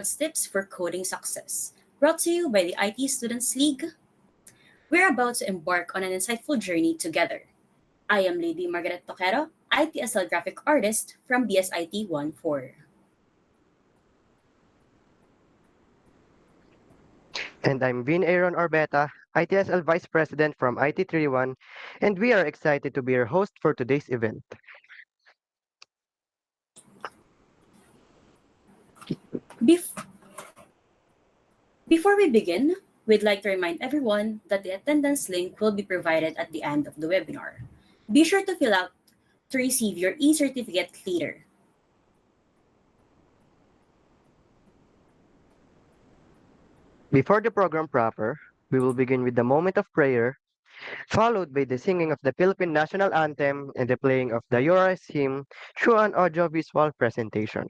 Tips for Coding Success, brought to you by the IT Students League. We're about to embark on an insightful journey together. I am Lady Margaret Toquero, ITSL graphic artist from BSIT 14. And I'm Vin Aaron Orbeta, ITSL Vice President from IT31, and we are excited to be your host for today's event. Bef- Before we begin, we'd like to remind everyone that the attendance link will be provided at the end of the webinar. Be sure to fill out to receive your e-certificate later. Before the program proper, we will begin with the moment of prayer, followed by the singing of the Philippine National Anthem and the playing of the URS hymn through an audiovisual presentation.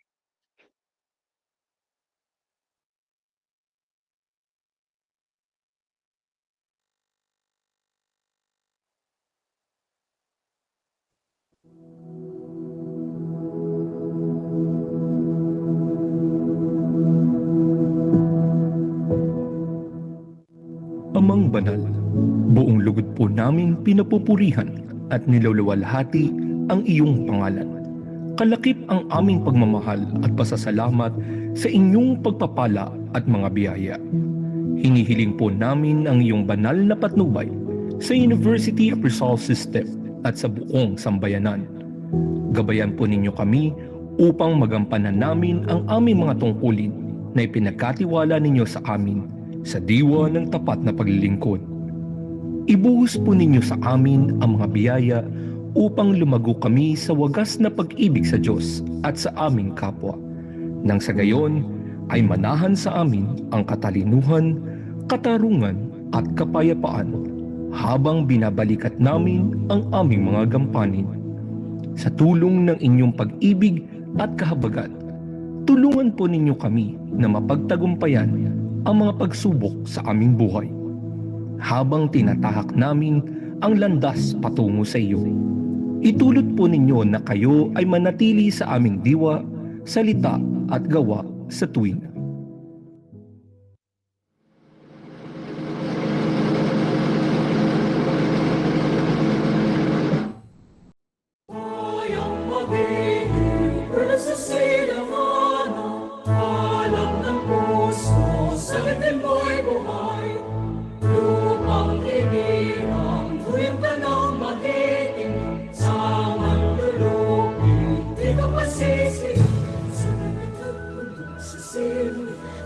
Amang banal, buong lugod po namin pinapupurihan at niluluwalhati ang iyong pangalan. Kalakip ang aming pagmamahal at pasasalamat sa inyong pagpapala at mga biyaya. Hinihiling po namin ang iyong banal na patnubay sa University of Rizal System at sa buong sambayanan. Gabayan po ninyo kami upang magampanan namin ang aming mga tungkulin na ipinagkatiwala ninyo sa amin sa diwa ng tapat na paglilingkod. Ibuhos po ninyo sa amin ang mga biyaya upang lumago kami sa wagas na pag-ibig sa Diyos at sa aming kapwa. Nang sa gayon ay manahan sa amin ang katalinuhan, katarungan at kapayapaan habang binabalikat namin ang aming mga gampanin. Sa tulong ng inyong pag-ibig at kahabagan, tulungan po ninyo kami na mapagtagumpayan ang mga pagsubok sa aming buhay habang tinatahak namin ang landas patungo sa iyo. Itulot po ninyo na kayo ay manatili sa aming diwa, salita at gawa sa tuwina.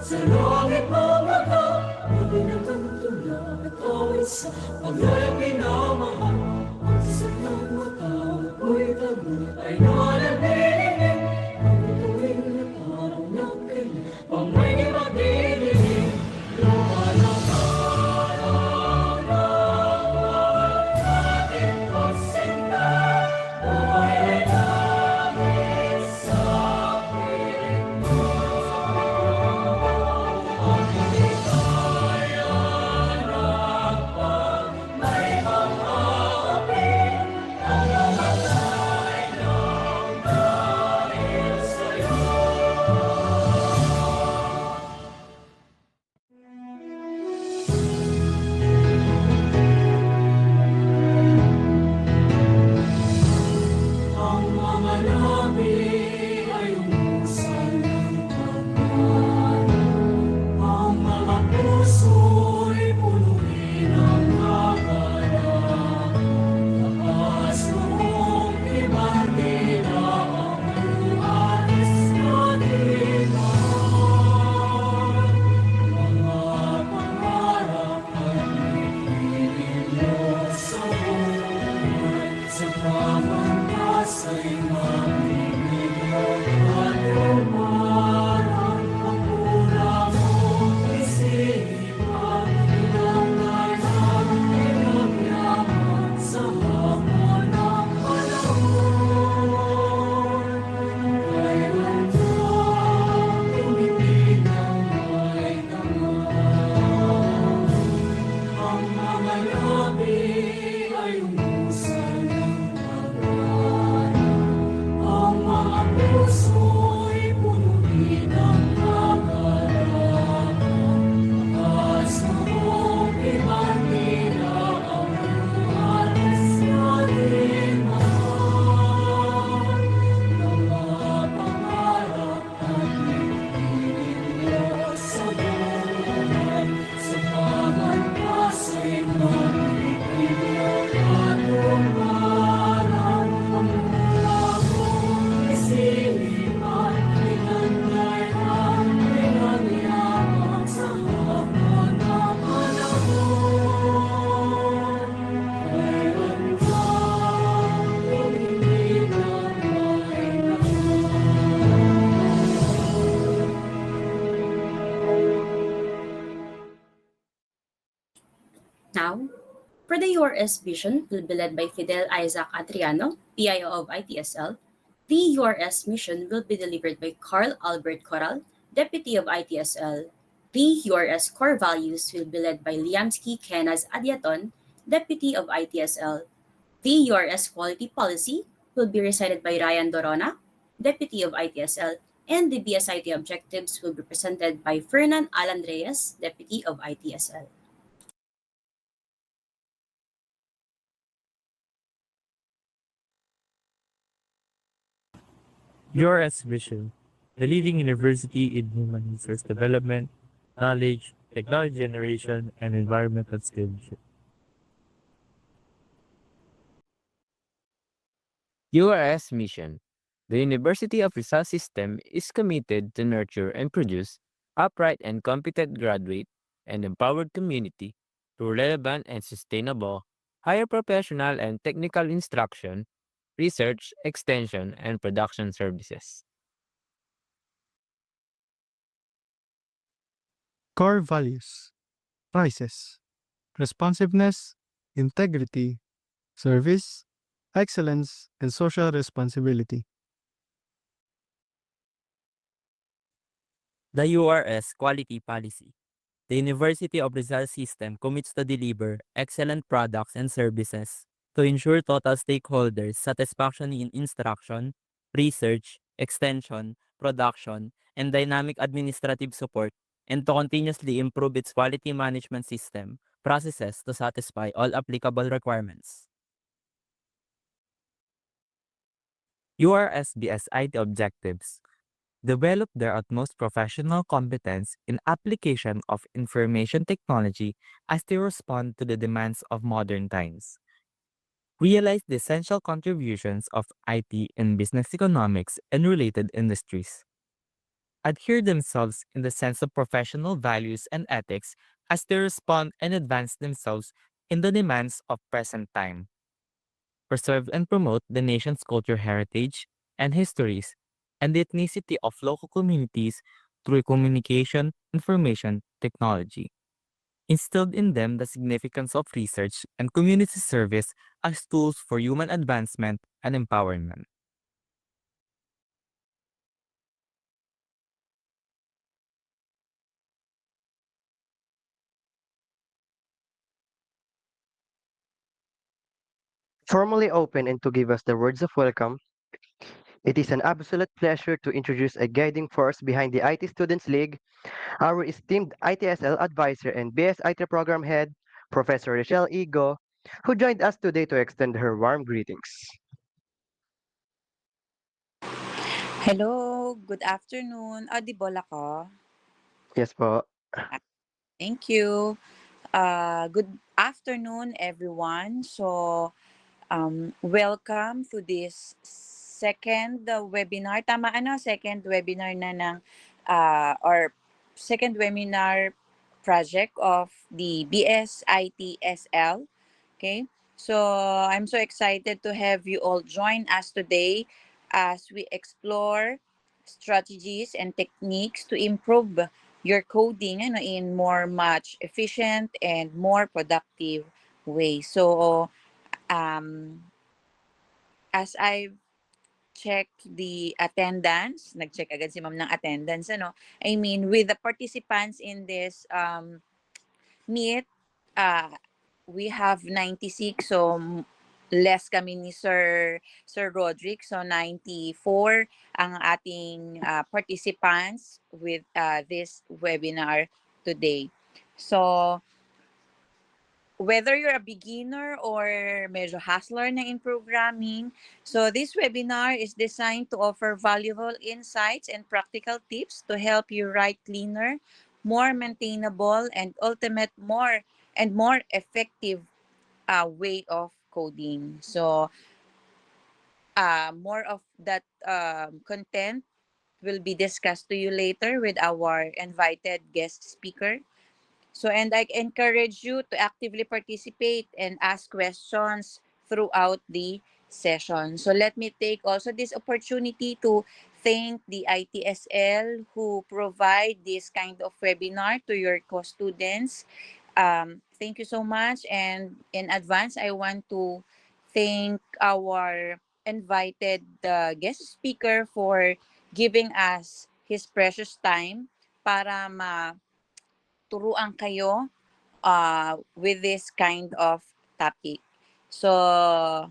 Sa langit mamaga, pinagtutulog at awit sa paglayang pinamahal. Ang isip ng matao, ako'y tagot ay nananilinig. Ang tuwing na parang nakilig, pangay di magdidinig. Luhan ang araw ng ating pagsinta, buhay ay langit sa piling mo. now, for the URS mission will be led by Fidel Isaac Adriano, PIO of ITSL. The URS mission will be delivered by Carl Albert Coral, Deputy of ITSL. The URS core values will be led by Liamsky Kenaz Adiaton, Deputy of ITSL. The URS quality policy will be recited by Ryan Dorona, Deputy of ITSL, and the BSIT objectives will be presented by Fernan Alan Reyes, Deputy of ITSL. URS vision, the leading university in human resource development, knowledge, technology generation, and environmental stewardship. URS mission. The University of Rizal System is committed to nurture and produce upright and competent graduate and empowered community through relevant and sustainable higher professional and technical instruction, research, extension, and production services. Core values: prices, responsiveness, integrity, service, excellence, and social responsibility. The URS quality policy. The University of Rizal System commits to deliver excellent products and services to ensure total stakeholders satisfaction in instruction, research, extension, production, and dynamic administrative support, and to continuously improve its quality management system processes to satisfy all applicable requirements. URSBS IT objectives: develop their utmost professional competence in application of information technology as they respond to the demands of modern times. Realize the essential contributions of IT in business economics and related industries. Adhere themselves in the sense of professional values and ethics as they respond and advance themselves in the demands of present time. Preserve and promote the nation's culture heritage and histories and the ethnicity of local communities through communication, information, technology. Instilled in them the significance of research and community service as tools for human advancement and empowerment. Formally open and to give us the words of welcome, it is an absolute pleasure to introduce a guiding force behind the IT Students League, our esteemed ITSL advisor and BSIT program head, Professor Rochelle Igo, who joined us today to extend her warm greetings. Hello, good afternoon. Audible ako? Yes po. Thank you. Good afternoon, everyone. Welcome to this second webinar. Tama ano? Second webinar na ng or second webinar project of the BSITSL. Okay. So I'm so excited to have you all join us today as we explore strategies and techniques to improve your coding in more much efficient and more productive way. So as I check the attendance, nag-check agad si ma'am ng attendance, I mean, with the participants in this meet, we have 96, so less kami ni Sir Roderick, so 94 ang ating participants with this webinar today. So whether you're a beginner or medyo hustler na in programming, so this webinar is designed to offer valuable insights and practical tips to help you write cleaner, more maintainable, and ultimate more effective way of coding. So more of that content will be discussed to you later with our invited guest speaker. So, and I encourage you to actively participate and ask questions throughout the session. So, let me take also this opportunity to thank the ITSL who provide this kind of webinar to your co-students. thank you so much. And in advance, I want to thank our invited guest speaker for giving us his precious time para maturuan kayo with this kind of topic. So,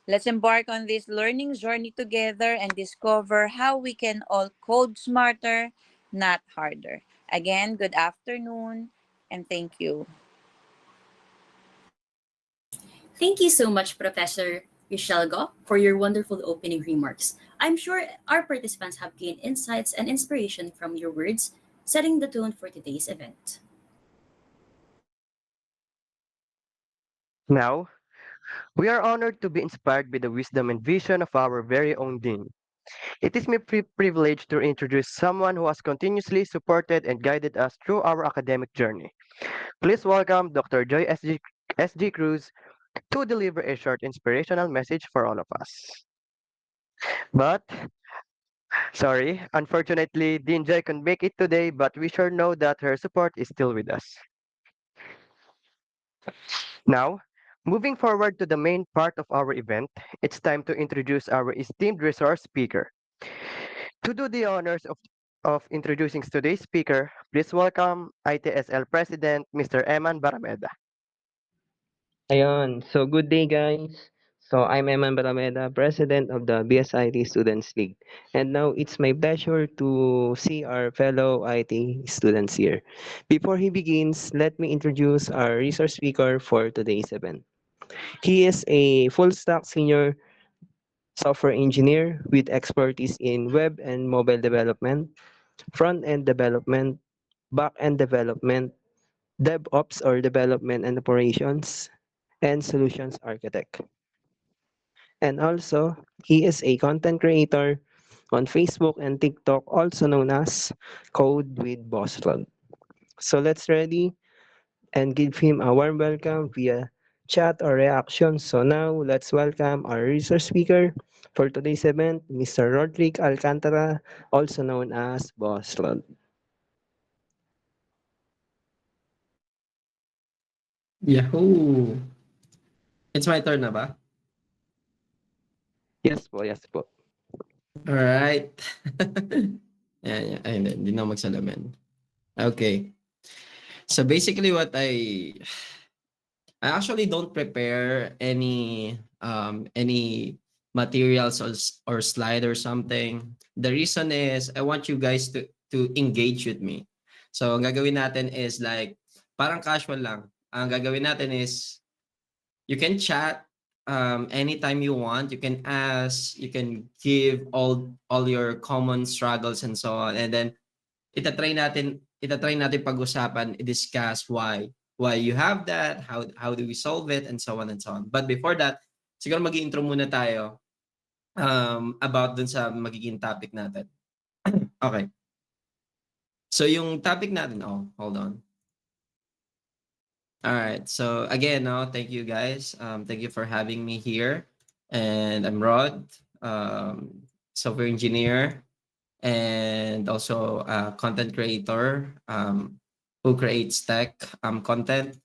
let's embark on this learning journey together and discover how we can all code smarter, not harder. Again, good afternoon and thank you. Thank you so much, Professor Richelgo, for your wonderful opening remarks. I'm sure our participants have gained insights and inspiration from your words, setting the tone for today's event. Now, we are honored to be inspired by the wisdom and vision of our very own Dean. It is my privilege to introduce someone who has continuously supported and guided us through our academic journey. Please welcome Dr. Joy S.G. Cruz to deliver a short inspirational message for all of us. But, sorry, unfortunately, Dean Joy couldn't make it today, but we sure know that her support is still with us. Now, moving forward to the main part of our event, it's time to introduce our esteemed resource speaker. To do the honors of introducing today's speaker, please welcome ITSL President Mr. Eman Barameda. Ayun. So, good day, guys. So, I'm Eman Barameda, President of the BSIT Students League. And now it's my pleasure to see our fellow IT students here. Before he begins, let me introduce our resource speaker for today's event. He is a full-stack senior software engineer with expertise in web and mobile development, front-end development, back-end development, DevOps or development and operations, and solutions architect. And also, he is a content creator on Facebook and TikTok, also known as Code with Boston. So let's ready and give him a warm welcome via chat or reaction. So now let's welcome our resource speaker for today's event, Mr. Rodrick Alcantara, also known as Boston. Yahoo! It's my turn na ba? Yes po, yes po. Alright. Yan. Ay, hindi na ako magsalamin. Okay. So basically what I actually don't prepare any materials or slide or something. The reason is I want you guys to engage with me. So ang gagawin natin is like parang casual lang. Ang gagawin natin is you can chat anytime you want. You can ask, you can give all your common struggles and so on. And then itatry natin pag-usapan, i-discuss why you have that, how do we solve it, and so on and so on. But before that, siguro mag-i-intro muna tayo about dun sa magiging topic natin. Okay. So yung topic natin, hold on. All right. So again, thank you guys. Thank you for having me here. And I'm Rod, software engineer, and also a content creator who creates tech content.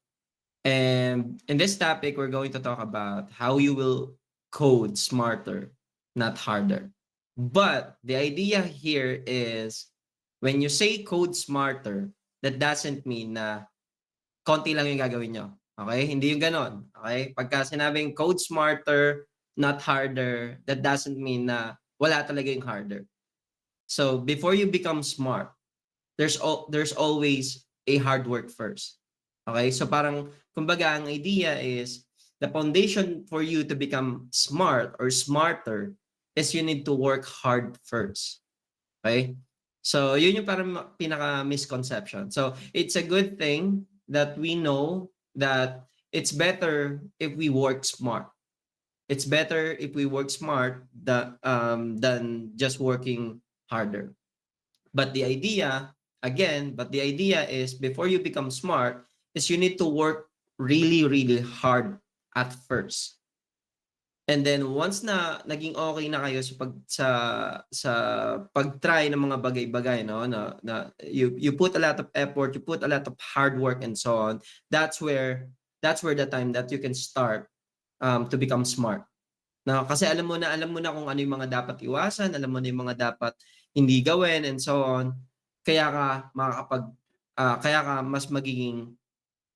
And in this topic, we're going to talk about how you will code smarter, not harder. But the idea here is when you say code smarter, that doesn't mean na konti lang yung gagawin nyo. Okay? Hindi yung ganon. Okay? Pagka sinabing code smarter, not harder, that doesn't mean na wala talaga yung harder. So before you become smart, there's always a hard work first. Okay? So parang, kumbaga, ang idea is the foundation for you to become smart or smarter is you need to work hard first. Okay? So yun yung parang pinaka-misconception. So it's a good thing that we know that it's better if we work smart. It's better if we work smart than just working harder. But the idea is before you become smart is you need to work really, really hard at first. And then once na naging okay na kayo sa pag-try ng mga bagay-bagay, no, na you put a lot of effort, you put a lot of hard work and so on, that's where the time that you can start to become smart. No, kasi alam mo na kung ano yung mga dapat iwasan, alam mo na yung mga dapat hindi gawin and so on. Kaya ka mas magiging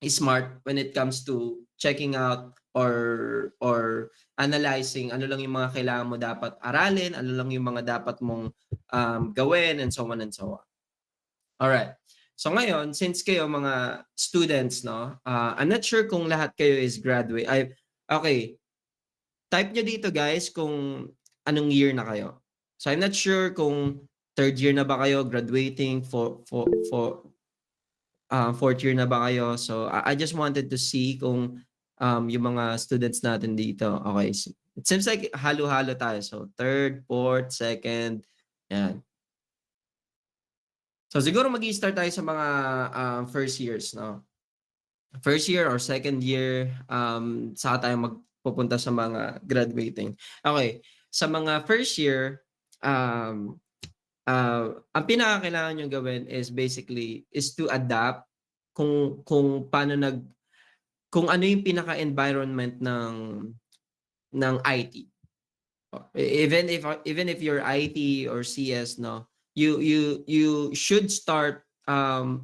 smart when it comes to checking out or analyzing ano lang yung mga kailangan mo dapat aralin, ano lang yung mga dapat mong gawin and so on and so on. Alright. So ngayon, since kayo mga students, no, I'm not sure kung lahat kayo is graduate. Okay, type nyo dito guys kung anong year na kayo. So I'm not sure kung third year na ba kayo, graduating, fourth year na ba kayo. So I just wanted to see kung yung mga students natin dito. Okay, so it seems like halo-halo tayo. So third, fourth, second, yan. So siguro mag-i-start tayo sa mga first years, no? First year or second year, saka tayo magpupunta sa mga graduating. Okay, sa mga first year, ang pinakakailangan nyo gawin is basically is to adapt kung ano yung pinaka-environment ng IT. Even if you're IT or CS, no, you should start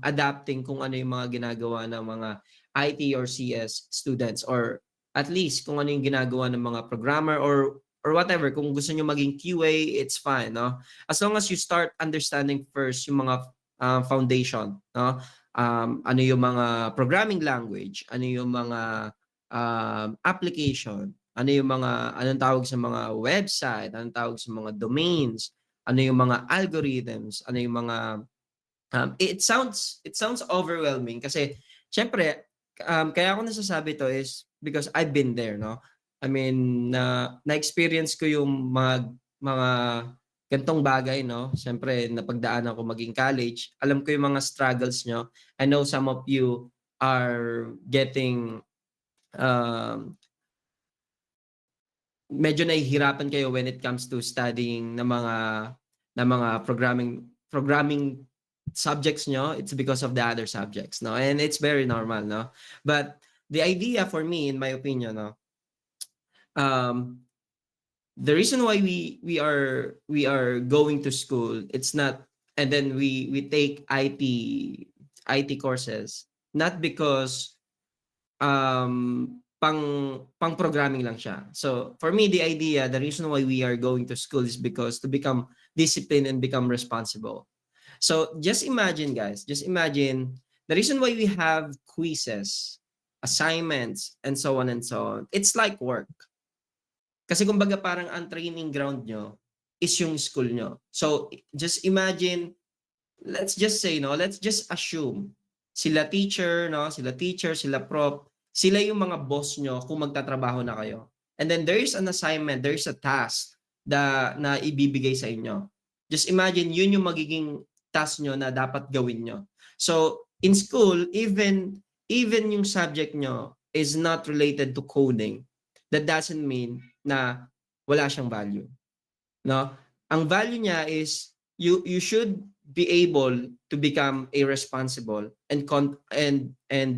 adapting kung ano yung mga ginagawa ng mga IT or CS students, or at least kung ano yung ginagawa ng mga programmer or whatever. Kung gusto nyo maging QA, it's fine, no? As long as you start understanding first yung mga foundation, no? Ano yung mga programming language, ano yung mga application, ano yung mga anong tawag sa mga website, anong tawag sa mga domains, ano yung mga algorithms, ano yung mga it sounds overwhelming kasi syempre kaya ako nasasabi to is because I've been there, no? I mean, na-experience ko yung mga gantong bagay, no? Syempre napagdaanan ko maging college. Alam ko yung mga struggles nyo. I know some of you are getting medyo nahihirapan kayo when it comes to studying ng mga programming subjects nyo. It's because of the other subjects, no? And it's very normal, no? But the idea for me, in my opinion, no, the reason why we are going to school, it's not, and then we take IT courses, not because pang programming lang siya. So for me, the reason why we are going to school is because to become disciplined and become responsible. So just imagine, guys, the reason why we have quizzes, assignments, and so on and so on. It's like work. Kasi kumbaga parang ang training ground nyo is yung school nyo. So just imagine, let's just assume sila teacher, no? Sila prof, sila yung mga boss nyo kung magtatrabaho na kayo. And then there is an assignment, there is a task na ibibigay sa inyo. Just imagine, yun yung magiging task nyo na dapat gawin nyo. So in school, even yung subject nyo is not related to coding, that doesn't mean na wala siyang value. No? Ang value niya is you should be able to become a responsible and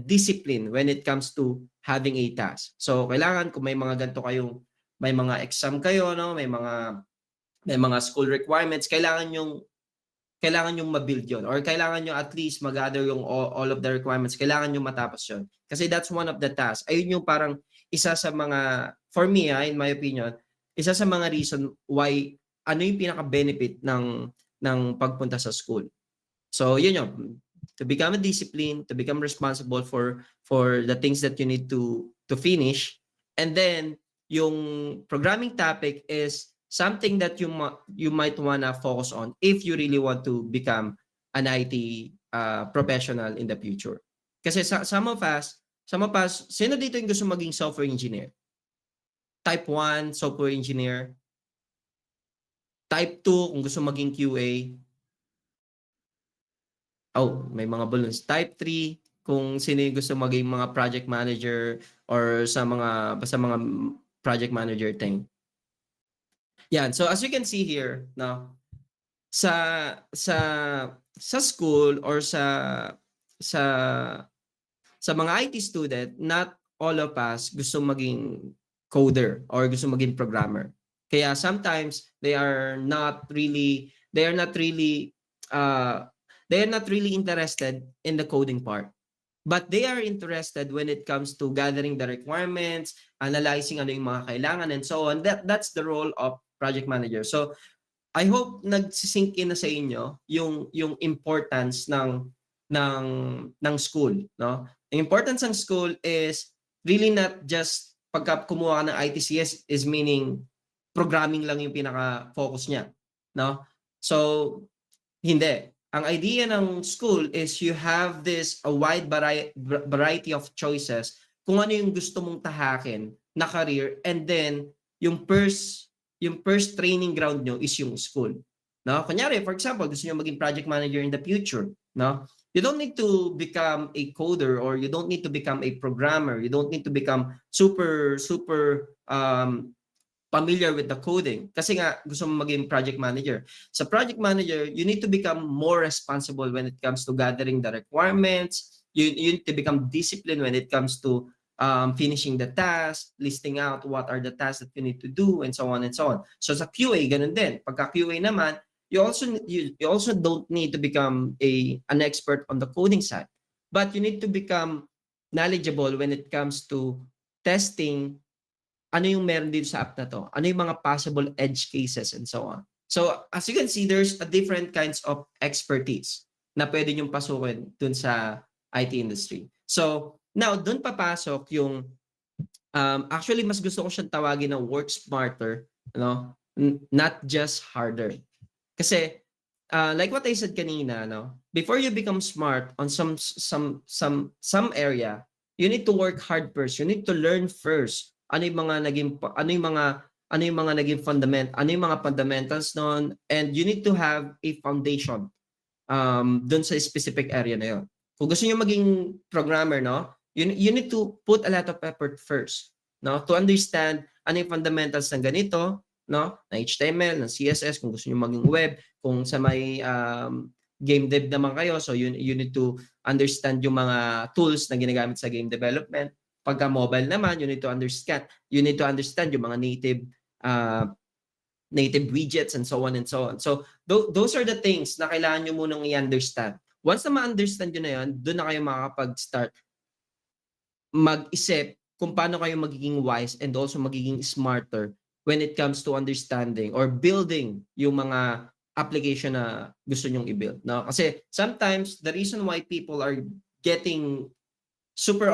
discipline when it comes to having a task. So kailangan kung may mga ganito kayong may mga exam kayo, no, may mga school requirements, kailangan yung ma-build yon, or kailangan nyo at least mag-gather yung all of the requirements, kailangan nyo matapos yon. Kasi that's one of the tasks. Ayun yung parang isa sa mga, for me, in my opinion, isa sa mga reason why, ano yung pinaka-benefit ng pagpunta sa school. So yun yung, to become a discipline, to become responsible for the things that you need to finish. And then, yung programming topic is something that you might wanna focus on if you really want to become an IT professional in the future. Kasi some of us, sino dito yung gusto maging software engineer? Type 1, software engineer. Type 2, kung gusto maging QA. Oh, may mga balloons. Type 3, kung sino yung gusto maging mga project manager or basta mga project manager thing. Yan. So as you can see here, no, sa school or sa sa mga IT student, not all of us gusto maging coder or gusto maging programmer. Kaya sometimes they are not really interested in the coding part. But they are interested when it comes to gathering the requirements, analyzing ano yung mga kailangan, and so on. That's the role of project manager. So I hope nagsisink in na sa inyo yung importance ng school, no? The importance ng school is really not just pagka kumuha ka ng ITCS is meaning programming lang yung pinaka-focus niya, no? So hindi. Ang idea ng school is you have a wide variety of choices kung ano yung gusto mong tahakin na career, and then yung first training ground nyo is yung school. No? Kunyari, for example, gusto nyo maging project manager in the future. No? You don't need to become a coder, or you don't need to become a programmer. You don't need to become super familiar with the coding. Kasi nga, gusto mo maging project manager. Sa project manager, you need to become more responsible when it comes to gathering the requirements. You need to become disciplined when it comes to finishing the task, listing out what are the tasks that you need to do, and so on and so on. So sa QA, ganun din. Pagka QA naman, you also don't need to become an expert on the coding side. But you need to become knowledgeable when it comes to testing ano yung meron dito sa app na to, ano yung mga possible edge cases, and so on. So as you can see, there's a different kinds of expertise na pwede nyong pasukin dun sa IT industry. So now, dun papasok yung, actually mas gusto ko siyang tawagin na work smarter, no? Not just harder. Kasi like what I said kanina, no? Before you become smart on some area, you need to work hard first. You need to learn first ano yung mga naging fundamentals noon, and you need to have a foundation dun sa specific area na yun. Kung gusto niyo maging programmer, no, you need to put a lot of effort first, no, to understand ano yung fundamentals ng ganito, no, ng HTML, ng CSS, kung gusto niyo maging web, kung sa may game dev naman kayo, so you need to understand yung mga tools na ginagamit sa game development. Pagka mobile naman, you need to understand yung mga native widgets, and so on and so on. So those are the things na kailangan nyo munang i-understand. Once na ma-understand nyo na yun, doon na kayo makakapag-start mag-isip kung paano kayo magiging wise and also magiging smarter when it comes to understanding or building yung mga application na gusto nyong i-build. No? Kasi sometimes the reason why people are getting super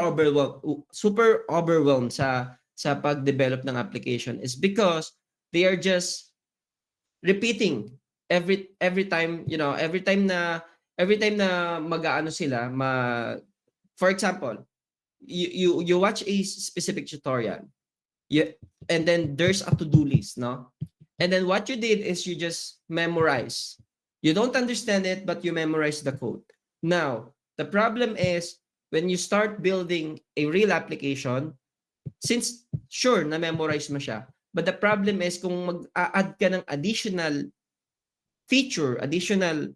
overwhelmed sa pag-develop ng application is because they are just repeating every time, you know, every time na mag-aano sila, for example, you watch a specific tutorial, and then there's a to-do list, no? And then what you did is you just memorize. You don't understand it, but you memorize the code. Now, the problem is when you start building a real application, since sure, na-memorize mo siya, but the problem is kung mag-add ka ng additional feature, additional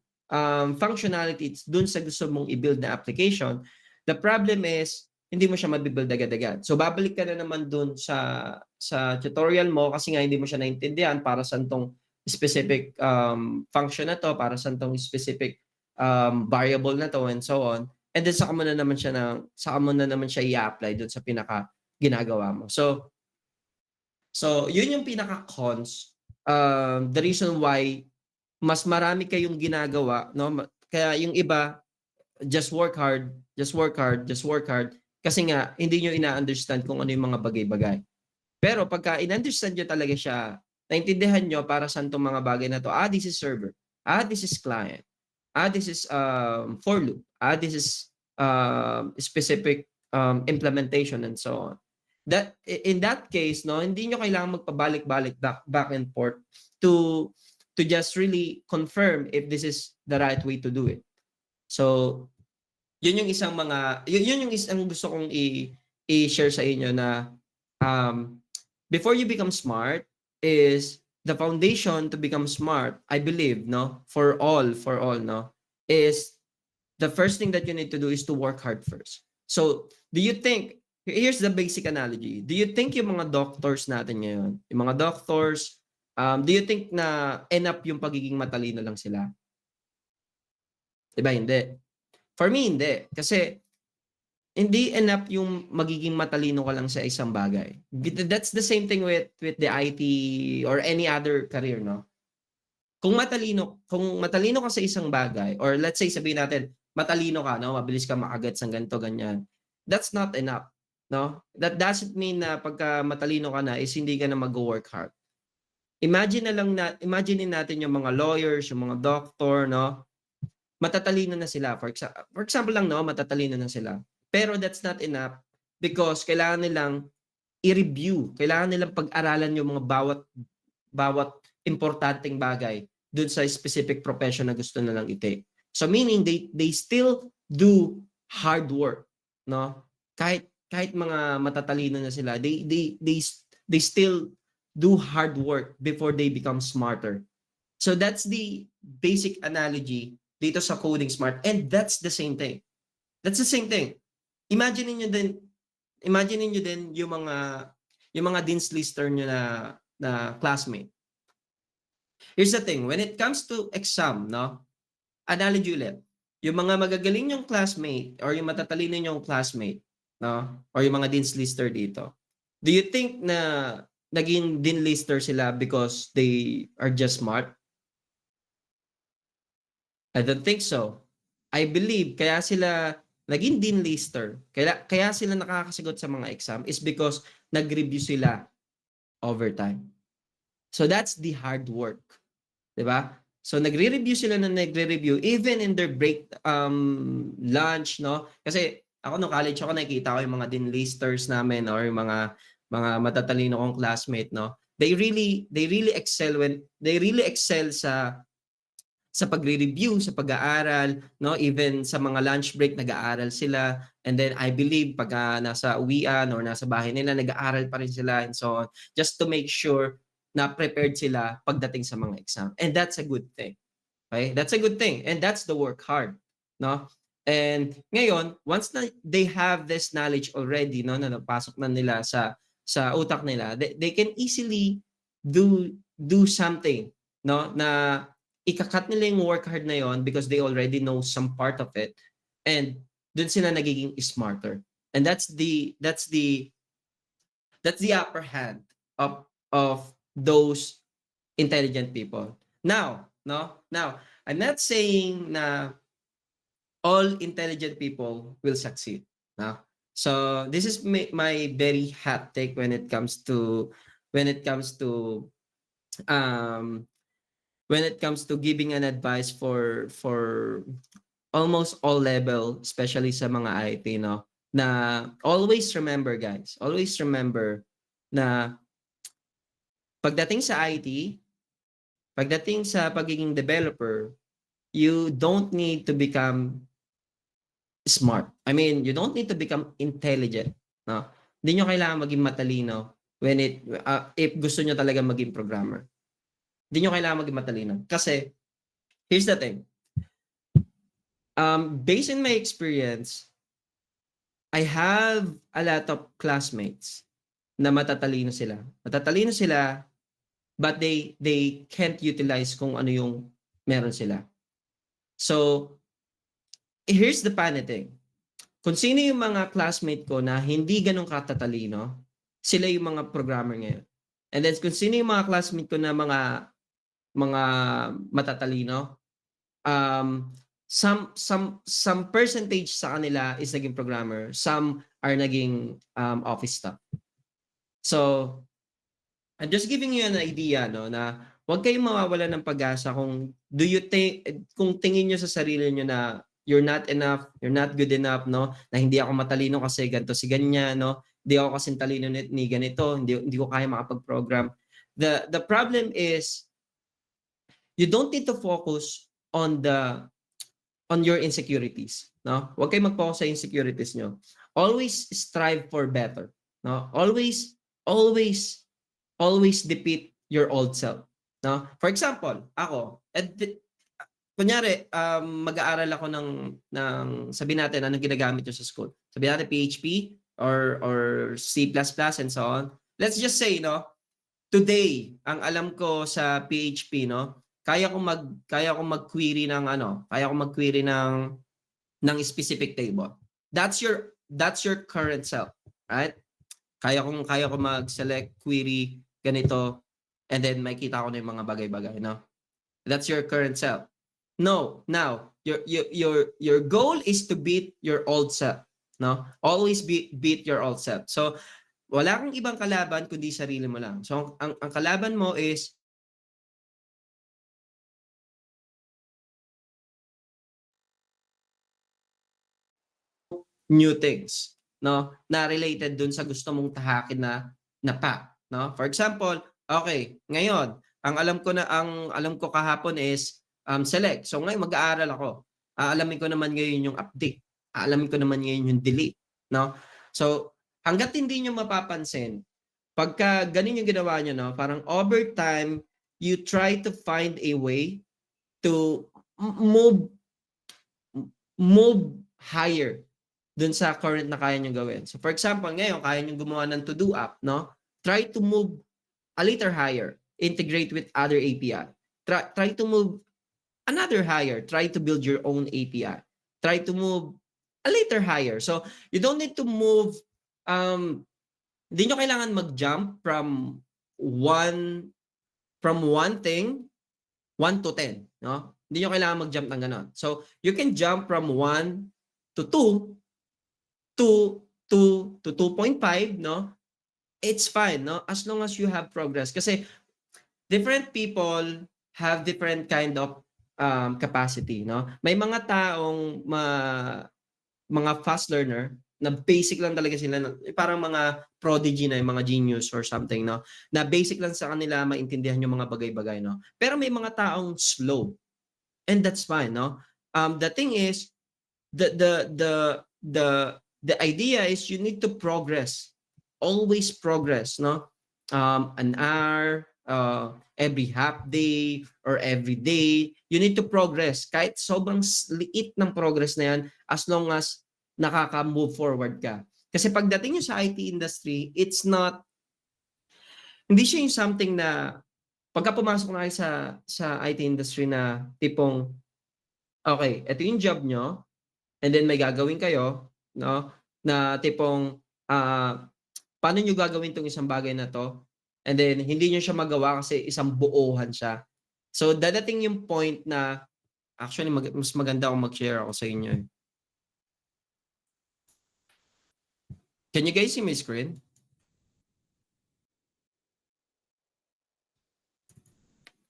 functionalities dun sa gusto mong i-build na application, the problem is hindi mo siya mabibuild agad-agad. So babalik ka na naman dun sa tutorial mo kasi nga hindi mo siya naintindihan para sa tong specific function na to, para sa tong specific variable na to, and so on. And then saka mo na naman siya i-apply dun sa pinaka ginagawa mo. So yun yung pinaka-cons. The reason why mas marami kayong ginagawa, no? Kaya yung iba, just work hard, kasi nga hindi nyo ina-understand kung ano yung mga bagay-bagay. Pero pagka in-understand nyo talaga siya, naintindihan nyo para saan tong mga bagay na to, this is server, this is client, this is for loop, this is specific implementation, and so on. That in that case, no, hindi nyo kailangan magpabalik-balik back and forth to just really confirm if this is the right way to do it. So yun yung isang gusto kong i-share sa inyo na before you become smart is the foundation to become smart, I believe, no, for all, no, is the first thing that you need to do is to work hard first. So, do you think, here's the basic analogy. Do you think yung mga doctors natin ngayon, yung mga doctors, do you think na enough yung pagiging matalino lang sila? Diba, hindi. For me, hindi. Kasi, hindi enough yung magiging matalino ka lang sa isang bagay. That's the same thing with the IT or any other career, no? Kung matalino ka sa isang bagay, or let's say sabihin natin, matalino ka, no? Mabilis ka makagat sa ganito, ganyan. That's not enough, no? That doesn't mean na pagka matalino ka na is hindi ka na mag-work hard. Imagine natin yung mga lawyers, yung mga doctor, no? Matatalino na sila. For example lang, no? Matatalino na sila. Pero that's not enough because kailangan nilang i-review, kailangan nilang pag-aralan yung mga bawat importanteng bagay dun sa specific profession na gusto nilang i-take. So meaning they still do hard work, no? Kahit mga matatalino na sila, they still do hard work before they become smarter. So that's the basic analogy dito sa coding smart, and that's the same thing. That's the same thing. Imagine niyo din yung mga dean's lister niyo na classmate. Here's the thing, when it comes to exam, no? Analogy ulit. Yung mga magagaling yung classmate or yung matatalino yung classmate, no? Or yung mga dean's lister dito. Do you think na naging dean lister sila because they are just smart? I don't think so. I believe kaya sila naging dean lister, kaya sila nakakasagot sa mga exam is because nag-review sila over time. So that's the hard work. Diba? So nagre-review sila even in their break, lunch, no? Kasi ako nung college ako nakikita ko yung mga dean listers namin or yung mga matatalino kong classmate, no? They really excel sa pagre-review, sa pag-aaral, no? Even sa mga lunch break, nag-aaral sila. And then I believe pag nasa uwian or nasa bahay nila, nag-aaral pa rin sila and so on. Just to make sure na prepared sila pagdating sa mga exam. And that's a good thing. Okay? That's a good thing. And that's the work hard. No? And ngayon, once na they have this knowledge already, no, na napasok na nila sa utak nila, they can easily do something, no, na ikakat nila yung work hard na yon because they already know some part of it, and dun sila nagiging smarter, and that's the upper hand of those intelligent people. Now I'm not saying na all intelligent people will succeed, no? So this is my very hot take when it comes to giving an advice for almost all level, especially sa mga IT, no? Na always remember, guys, na pagdating sa IT, pagdating sa pagiging developer, you don't need to become smart. I mean, you don't need to become intelligent, no? Hindi nyo kailangan maging matalino if gusto nyo talaga maging programmer. Hindi nyo kailangan maging matalino. Kasi, here's the thing. Based on my experience, I have a lot of classmates na matatalino sila. Matatalino sila, but they can't utilize kung ano yung meron sila. So, here's the funny thing. Kung sino yung mga classmate ko na hindi ganun katatalino, sila yung mga programmer ngayon. And then kung sino yung mga classmate ko na mga matatalino, some percentage sa kanila is naging programmer, some are naging office staff. So, I'm just giving you an idea, no, na huwag kayong mawawala ng pag-asa kung tingin nyo sa sarili nyo na you're not enough, you're not good enough, no, na hindi ako matalino kasi ganito si ganyan, no, hindi ako kasi talino ni ganito, hindi ko kaya makapag-program. The problem is you don't need to focus on your insecurities, no? Huwag kayong mag-focus sa insecurities nyo. Always strive for better, no? Always always defeat your old self. No? For example, ako, kunyari, mag-aaral ako ng sabihin natin, anong ginagamit nyo sa school? Sabihin natin PHP or C++ and so on. Let's just say, no, today, ang alam ko sa PHP, no, kaya ko mag-query ng specific table. That's your current self, right? Kaya ko mag-select query ganito and then makita ko na yung mga bagay-bagay, no? That's your current self. No, now your goal is to beat your old self, no? Always beat your old self. So wala kang ibang kalaban kundi sarili mo lang. So ang kalaban mo is new things, no? Na related dun sa gusto mong tahakin na path, no? For example, okay, ngayon, ang alam ko kahapon is select. So ngayon mag-aaral ako. Aalamin ko naman ngayon yung update. Aalamin ko naman ngayon yung delete, no? So hangga't hindi nyo mapapansin, pagka ganun yung ginawa nyo, no? Parang over time, you try to find a way to move higher dun sa current na kaya nyo gawin. So for example, ngayon, kaya nyo gumawa ng to-do app, no? Try to move a little higher. Integrate with other API. Try to move another higher. Try to build your own API. Try to move a little higher. So you don't need to move, hindi nyo kailangan mag-jump from one thing, 1 to 10, no? Hindi nyo kailangan mag-jump ng ganon. So you can jump from 1 to 2 to 2.5, no? It's fine, no? As long as you have progress. Kasi different people have different kind of capacity, no? May mga taong mga fast learner na basic lang talaga sila, parang mga prodigy na, yung mga genius or something, no? Na basic lang sa kanila maintindihan yung mga bagay-bagay, no? Pero may mga taong slow. And that's fine, no? The thing is, the idea is you need to progress. Always progress, no? An hour, every half day or every day, you need to progress. Kahit sobrang liit ng progress na yan, as long as nakaka-move forward ka. Kasi pagdating nyo sa IT industry, hindi siya yung something na, pagka pumasok na kayo sa IT industry na tipong, okay, ito yung job nyo, and then may gagawin kayo, no? Na tipong, paano nyo gagawin itong isang bagay na to? And then, hindi nyo siya magawa kasi isang buuhan siya. So, dadating yung point na, actually, mas maganda kung mag-share ako sa inyo. Can you guys see my screen?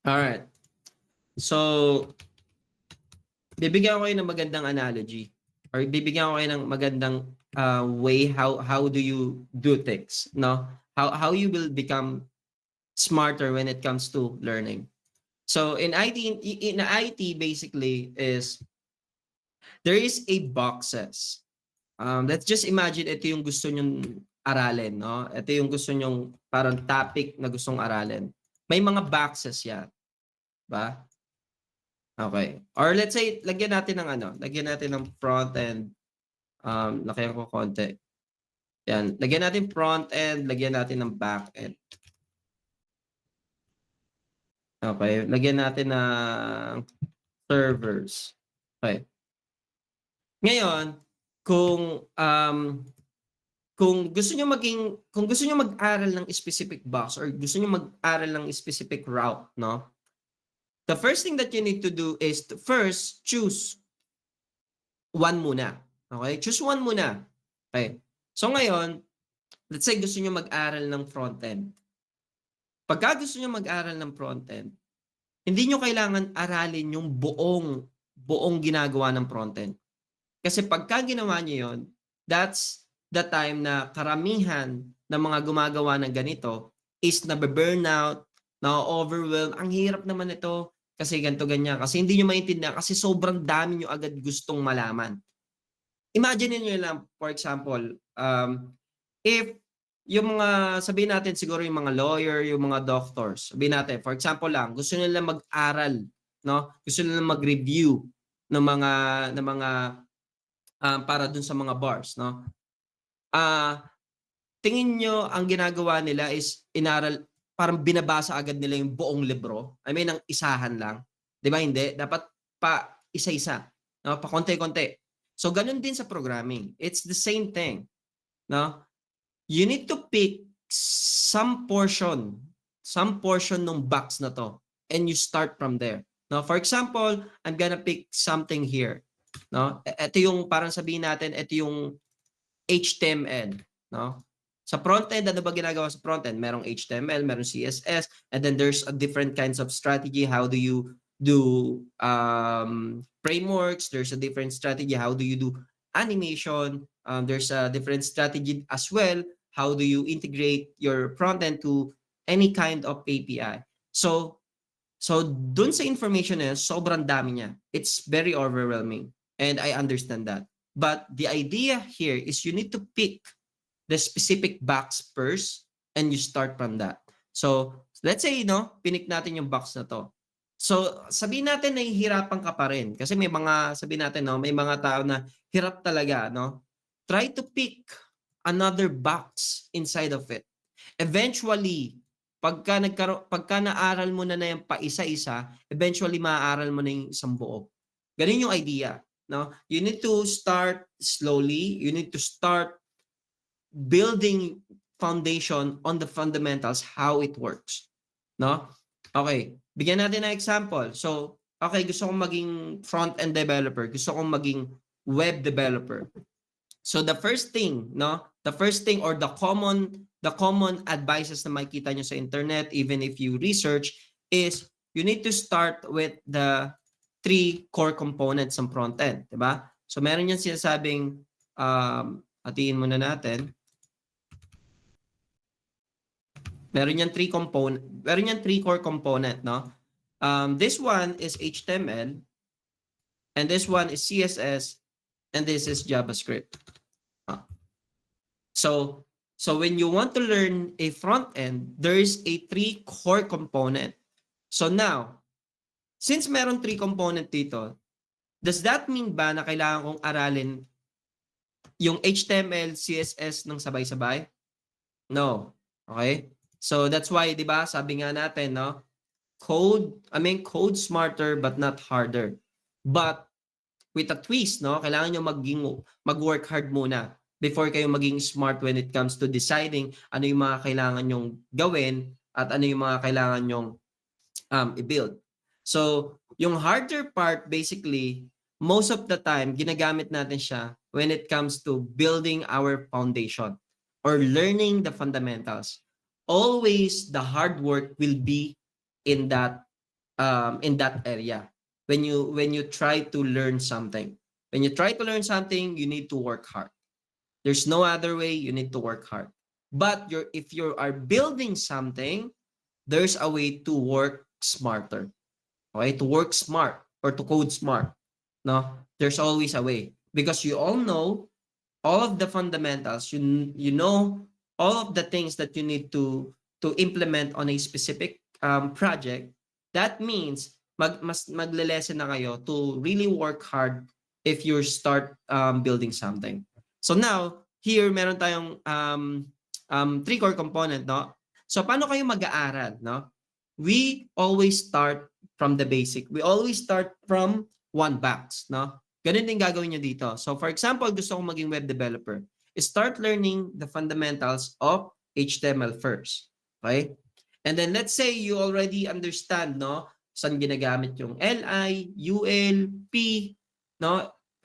Alright. So, bibigyan ko kayo ng magandang analogy or bibigyan ko kayo ng magandang way how do you do things, no? How you will become smarter when it comes to learning. So in IT basically is there is a boxes. Let's just imagine ito yung gusto nyong aralin, no? Ito yung gusto nyong parang topic na gustong aralin. May mga boxes yan, ba? Okay. Or let's say lagyan natin ng front end. Lagyan ko konti. Yan, lagyan natin front end, lagyan natin ng back end. Okay, lagyan natin ng servers. Okay. Ngayon, kung gusto niyo mag-aral ng specific box or gusto niyo mag-aral ng specific route, no? The first thing that you need to do is to first choose one muna. Okay? Choose one muna. Okay. So ngayon, let's say gusto niyo mag-aral ng front-end. Pagka gusto niyo mag-aral ng front-end, hindi niyo kailangan aralin yung buong ginagawa ng front-end. Kasi pagka ginawa niyo yon, that's the time na karamihan ng mga gumagawa ng ganito is nabe-burnout, na-overwhelm. Ang hirap naman ito kasi ganito ganyan. Kasi hindi niyo maintindihan kasi sobrang dami niyo agad gustong malaman. Imagine niyo lang, for example, if yung mga, sabihin natin siguro yung mga lawyer, yung mga doctors, sabihin natin, for example lang, gusto nila mag-aral, no? Gusto nila mag-review ng mga para dun sa mga bars, no? Tingin nyo ang ginagawa nila is inaral, parang binabasa agad nila yung buong libro? I mean, ang isahan lang. Di ba? Hindi. Dapat pa isa-isa. No? Pa konti-konti. So, ganun din sa programming. It's the same thing. No? You need to pick some portion ng box na to, and you start from there. No? For example, I'm gonna pick something here. No? Ito yung parang sabihin natin, ito yung HTML. No? Sa frontend, ano ba ginagawa sa frontend? Merong HTML, merong CSS, and then there's a different kinds of strategy. How do you do frameworks? There's a different strategy. How do you do animation? There's a different strategy as well. How do you integrate your frontend to any kind of API? So dun sa information na yun, sobrang dami niya. It's very overwhelming. And I understand that. But the idea here is you need to pick the specific box first and you start from that. So, let's say, pinik natin yung box na to. So, sabihin natin nahihirapan ka pa rin. Kasi may mga, sabihin natin, may mga tao na hirap talaga, Try to pick another box inside of it. Eventually, pagka naaral mo na yung paisa-isa, eventually maaaral mo na yung isang buo. Ganun yung idea. You need to start slowly. You need to start building foundation on the fundamentals, how it works. Okay, bigyan natin ng example. So, okay, gusto kong maging front-end developer. Gusto kong maging web developer. So, the first thing or the common advices na makikita nyo sa internet, even if you research, is you need to start with the 3 core components ng front-end, diba? So, meron yan sinasabing, hatiin muna natin. Meron yan 3 core component, this one is HTML, and this one is CSS, and this is JavaScript. So when you want to learn a front end, there is a 3 core component. So now, since meron 3 component dito, does that mean ba na kailangan kong aralin yung HTML, CSS ng sabay-sabay? No. Okay? So that's why, 'di ba, sabi nga natin, code smarter but not harder. But with a twist, kailangan nyo mag-work hard muna before kayo maging smart when it comes to deciding ano yung mga kailangan nyong gawin at ano yung mga kailangan nyong i-build. So, yung harder part, basically, most of the time, ginagamit natin siya when it comes to building our foundation or learning the fundamentals. Always, the hard work will be in that area. When you try to learn something. When you try to learn something, you need to work hard. There's no other way, you need to work hard. But if you are building something, there's a way to work smarter. Okay? To work smart or to code smart. There's always a way. Because you all know all of the fundamentals, you know all of the things that you need to implement on a specific project. That means magle-lesson na kayo to really work hard if you start building something. So now, here meron tayong 3 core component, So paano kayo mag-aaral, We always start from the basic. We always start from one box, Ganun din gagawin nyo dito. So for example, gusto kong maging web developer. Start learning the fundamentals of HTML first. Okay? And then let's say you already understand, saan ginagamit yung LI, UL, P,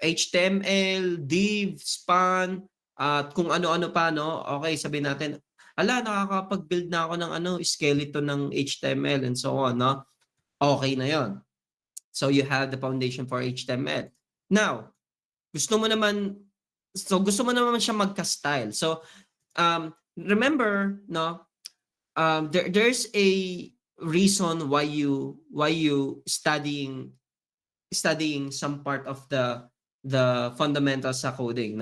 HTML, div, span, at kung ano-ano pa, Okay, sabihin natin, nakakapag-build na ako ng skeleton ng HTML and so on, Okay na yon. So you have the foundation for HTML. Now, gusto mo naman siya magka-style. So, remember, there's a reason why you studying some part of the fundamentals sa coding,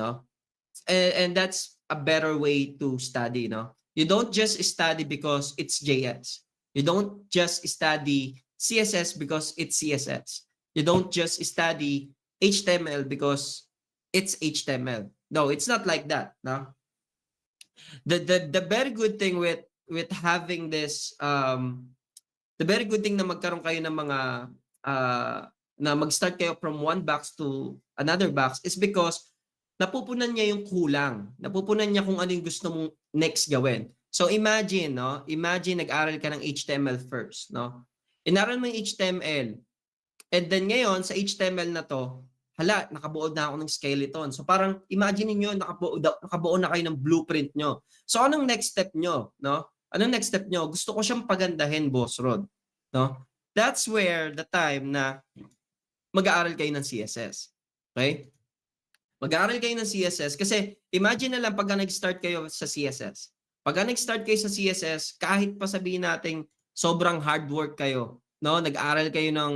And that's a better way to study, no? You don't just study because it's JS. You don't just study CSS because it's CSS. You don't just study HTML because it's HTML. No, it's not like that, no? The very good thing with having this the very good thing na magkaroon kayo ng mga na mag-start kayo from one box to another box is because napupunan niya yung kulang. Napupunan niya kung ano yung gusto mong next gawin. So imagine, no? Imagine nag-aral ka ng HTML first, no? Inaral mo yung HTML. And then ngayon sa HTML na to, hala, nakabuo na ako ng skeleton. So parang imagine niyo nakabuo na kayo ng blueprint nyo. So anong next step nyo, no? Anong next step nyo? Gusto ko siyang pagandahin, Boss Rod, no? That's where the time na mag-aaral kayo ng CSS. Okay? Mag-aaral kayo ng CSS kasi imagine na lang pagka nag-start kayo sa CSS. Pagka nag-start kayo sa CSS, kahit pa sabihin natin sobrang hard work kayo, no? Nag-aaral kayo ng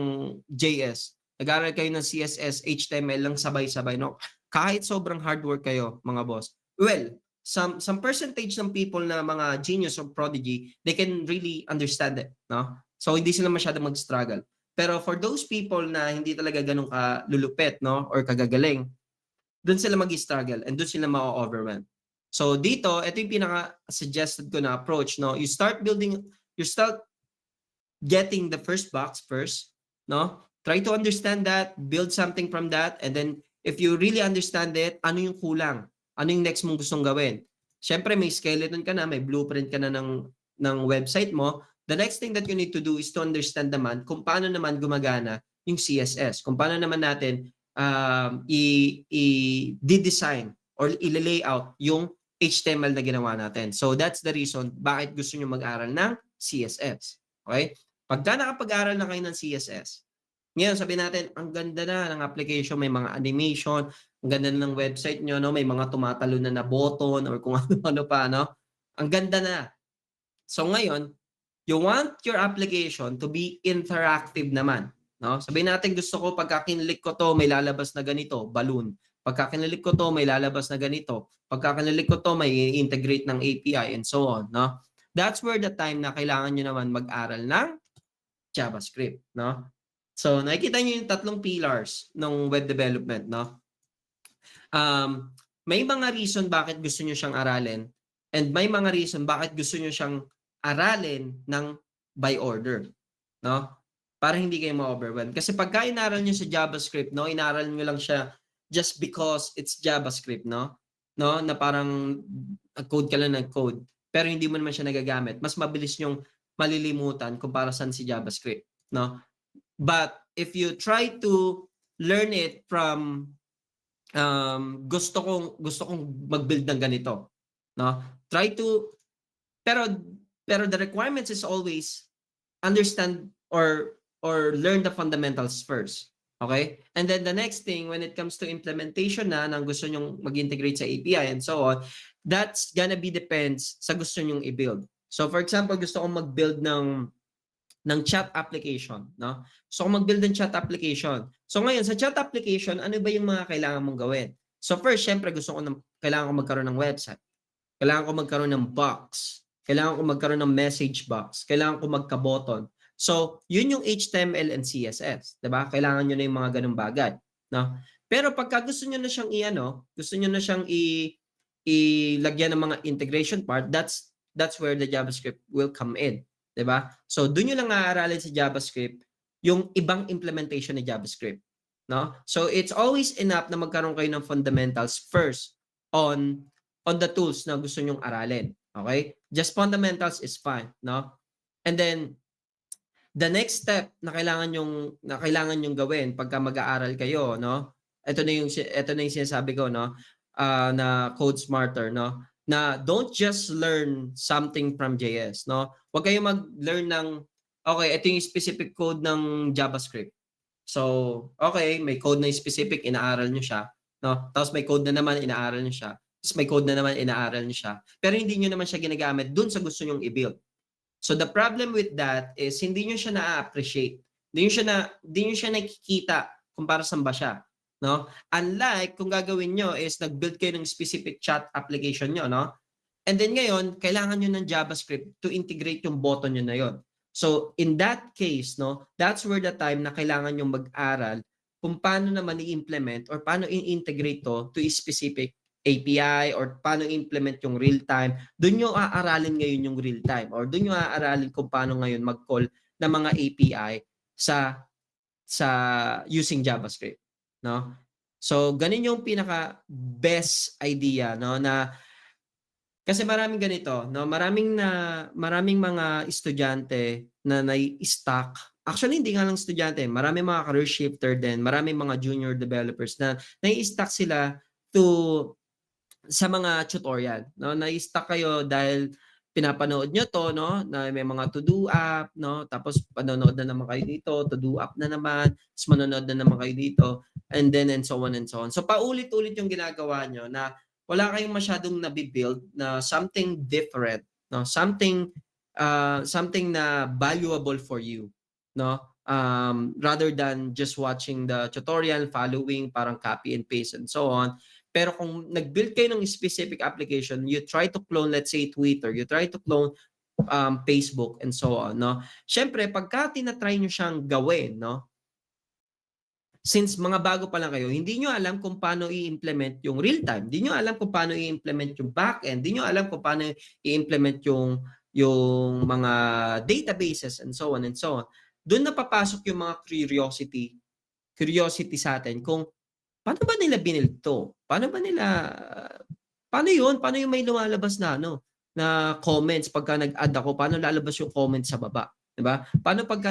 JS, nag-aaral kayo ng CSS, HTML lang sabay-sabay, no? Kahit sobrang hard work kayo, mga boss. Well, some percentage ng people na mga genius or prodigy, they can really understand it, no? So hindi sila masyadong mag-struggle. Pero for those people na hindi talaga ganun kalulupit, no, or kagagaling, doon sila mag-struggle and doon sila ma-overwhelm. So dito, ito yung pinaka-suggested ko na approach, no? You start getting the first box first, no? Try to understand that, build something from that, and then if you really understand it, ano yung kulang? Ano yung next mong gustong gawin? Siyempre, may skeleton ka na, may blueprint ka na ng website mo. The next thing that you need to do is to understand naman kung paano naman gumagana yung CSS. Kung paano naman natin i-design or i-layout yung HTML na ginawa natin. So that's the reason bakit gusto nyo mag-aral ng CSS. Okay? Pagka nakapag-aral na kayo ng CSS, ngayon sabihin natin, ang ganda na ng application, may mga animation, ang ganda na ng website nyo, no? May mga tumatalo na button or kung ano-ano pa, no? Ang ganda na. So ngayon, you want your application to be interactive naman, no? Sabihin natin gusto ko pagka kinlik ko to may lalabas na ganito, balloon. Pagka kinlik ko to may lalabas na ganito. Pagka kinlik ko to may integrate ng API and so on, no? That's where the time na kailangan nyo naman mag-aral ng JavaScript, no? So nakikita nyo yung tatlong pillars ng web development, no? May mga reason bakit gusto nyo siyang aralin and may mga reason bakit gusto nyo siyang aralin ng by order, no? Para hindi kayo ma-overwhelm. Kasi pagka inaral nyo sa JavaScript, no, inaral nyo lang siya just because it's JavaScript, no? No, na parang code ka lang ng code, pero hindi mo naman siya nagagamit. Mas mabilis yung malilimutan kumpara sa si JavaScript, no? But if you try to learn it from gusto kong mag-build ng ganito, no? Try to pero the requirements is always understand or learn the fundamentals first. Okay? And then the next thing, when it comes to implementation na nang gusto nyong mag-integrate sa API and so on, that's gonna be depends sa gusto nyong i-build. So for example, gusto kong mag-build ng chat application, no? So kung mag-build ng chat application. So ngayon, sa chat application, ano ba yung mga kailangan mong gawin? So first, syempre, kailangan ko magkaroon ng website. Kailangan ko magkaroon ng box. Kailangan ko magkaroon ng message box. Kailangan ko magka-button. So, yun yung HTML and CSS. Diba? Kailangan nyo na yung mga ganung bagay. No? Pero pagka gusto nyo na siyang gusto nyo na siyang ilagyan ng mga integration part, that's where the JavaScript will come in. Diba? So, doon nyo lang aaralin sa JavaScript yung ibang implementation ng JavaScript. No? So, it's always enough na magkaroon kayo ng fundamentals first on the tools na gusto nyong aralin. Okay? Just fundamentals is fine, no? And then the next step na kailangan yung gawin pagka mag-aaral kayo, no? Ito na yung sinasabi ko, no? Na code smarter, no? Na don't just learn something from JS, no? Huwag kayo mag-learn ng okay, ito yung specific code ng JavaScript. So, okay, may code na specific, inaaral nyo siya, no? Tapos may code na naman, inaaral nyo siya. Tapos may code na naman, inaaral nyo siya. Pero hindi nyo naman siya ginagamit dun sa gusto nyong i-build. So the problem with that is hindi nyo siya na-appreciate. Hindi nyo siya nakikita kung para saan ba siya. no? Unlike kung gagawin nyo is nag-build kayo ng specific chat application nyo, no? And then ngayon, kailangan nyo ng JavaScript to integrate yung button nyo na yon. So in that case, no, that's where the time na kailangan nyo mag-aral kung paano naman i-implement or paano i-integrate to a specific API or paano i-implement yung real-time. Doon nyo aaralin ngayon yung real-time or doon nyo aaralin kung paano ngayon mag-call ng mga API sa using JavaScript, no? So ganun yung pinaka best idea, no, na kasi maraming ganito, no, maraming mga estudyante na nai-stuck. Actually hindi nga lang estudyante, maraming mga career shifter din, maraming mga junior developers na nai-stuck sila sa mga tutorial, no? Nai-stuck kayo dahil pinapanood nyo to, no, na may mga to-do app, no, tapos panonood na naman kayo dito, to-do app na naman, tapos manonood na naman kayo dito, and then and so on and so on. So paulit-ulit yung ginagawa nyo na wala kayong masyadong nabibuild na something different, no, something na valuable for you, no, rather than just watching the tutorial, following, parang copy and paste and so on. Pero kung nag-build kayo ng specific application, you try to clone, let's say, Twitter, you try to clone Facebook and so on, no? Siyempre, pagka tinatry nyo siyang gawin, no? Since mga bago pa lang kayo, hindi nyo alam kung paano i-implement yung real-time. Hindi nyo alam kung paano i-implement yung back-end. Hindi nyo alam kung paano i-implement yung mga databases and so on and so on. Doon na papasok yung mga curiosity sa atin kung paano ba nila binild to? Paano yun? Paano yung may lumalabas na na comments pagka nag-add ako? Paano lalabas yung comment sa baba? Diba? Paano pagka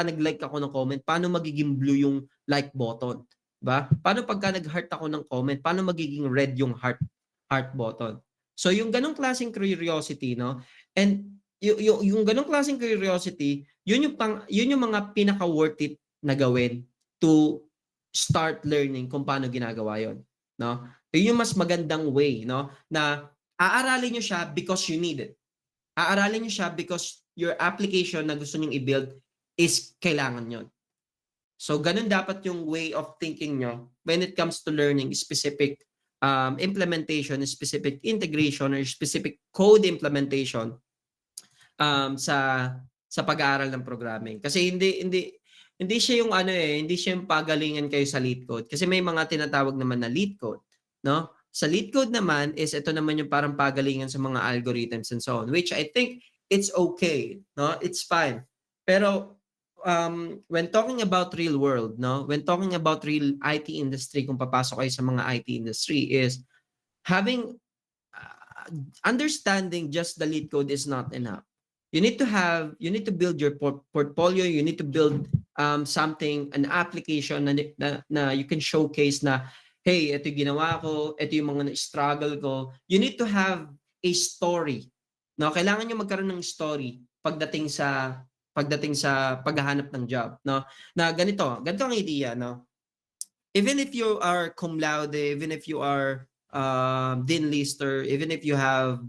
nag-like ako ng comment, paano magiging blue yung like button? Diba? Paano pagka nag-heart ako ng comment, paano magiging red yung heart button? So yung ganong klaseng curiosity, no? And yung ganong klaseng curiosity, yun yung mga pinaka worth it na gawin to start learning kung paano ginagawa yon, no? Yun yung mas magandang way, no, na aaralin niyo siya because you need it. Aaralin niyo siya because your application na gusto niyo i-build is kailangan yon. So ganun dapat yung way of thinking nyo when it comes to learning specific implementation, specific integration or specific code implementation sa pag-aaral ng programming. Kasi hindi siya yung hindi siya yung pagalingan kayo sa LeetCode. Kasi may mga tinatawag naman na LeetCode, no? Sa LeetCode naman is ito naman yung parang pagalingan sa mga algorithms and so on, which I think it's okay, no? It's fine. Pero when talking about real world, no? When talking about real IT industry, kung papasok kayo sa mga IT industry is having understanding just the LeetCode is not enough. You need to build your portfolio, you need to build something, an application na you can showcase na, hey, ito yung ginawa ko, ito yung mga struggle ko. You need to have a story. No, kailangan niyo magkaroon ng story pagdating sa paghahanap ng job, no? Na ganito ang idea, no? Even if you are cum laude, even if you are Dean Lister, even if you have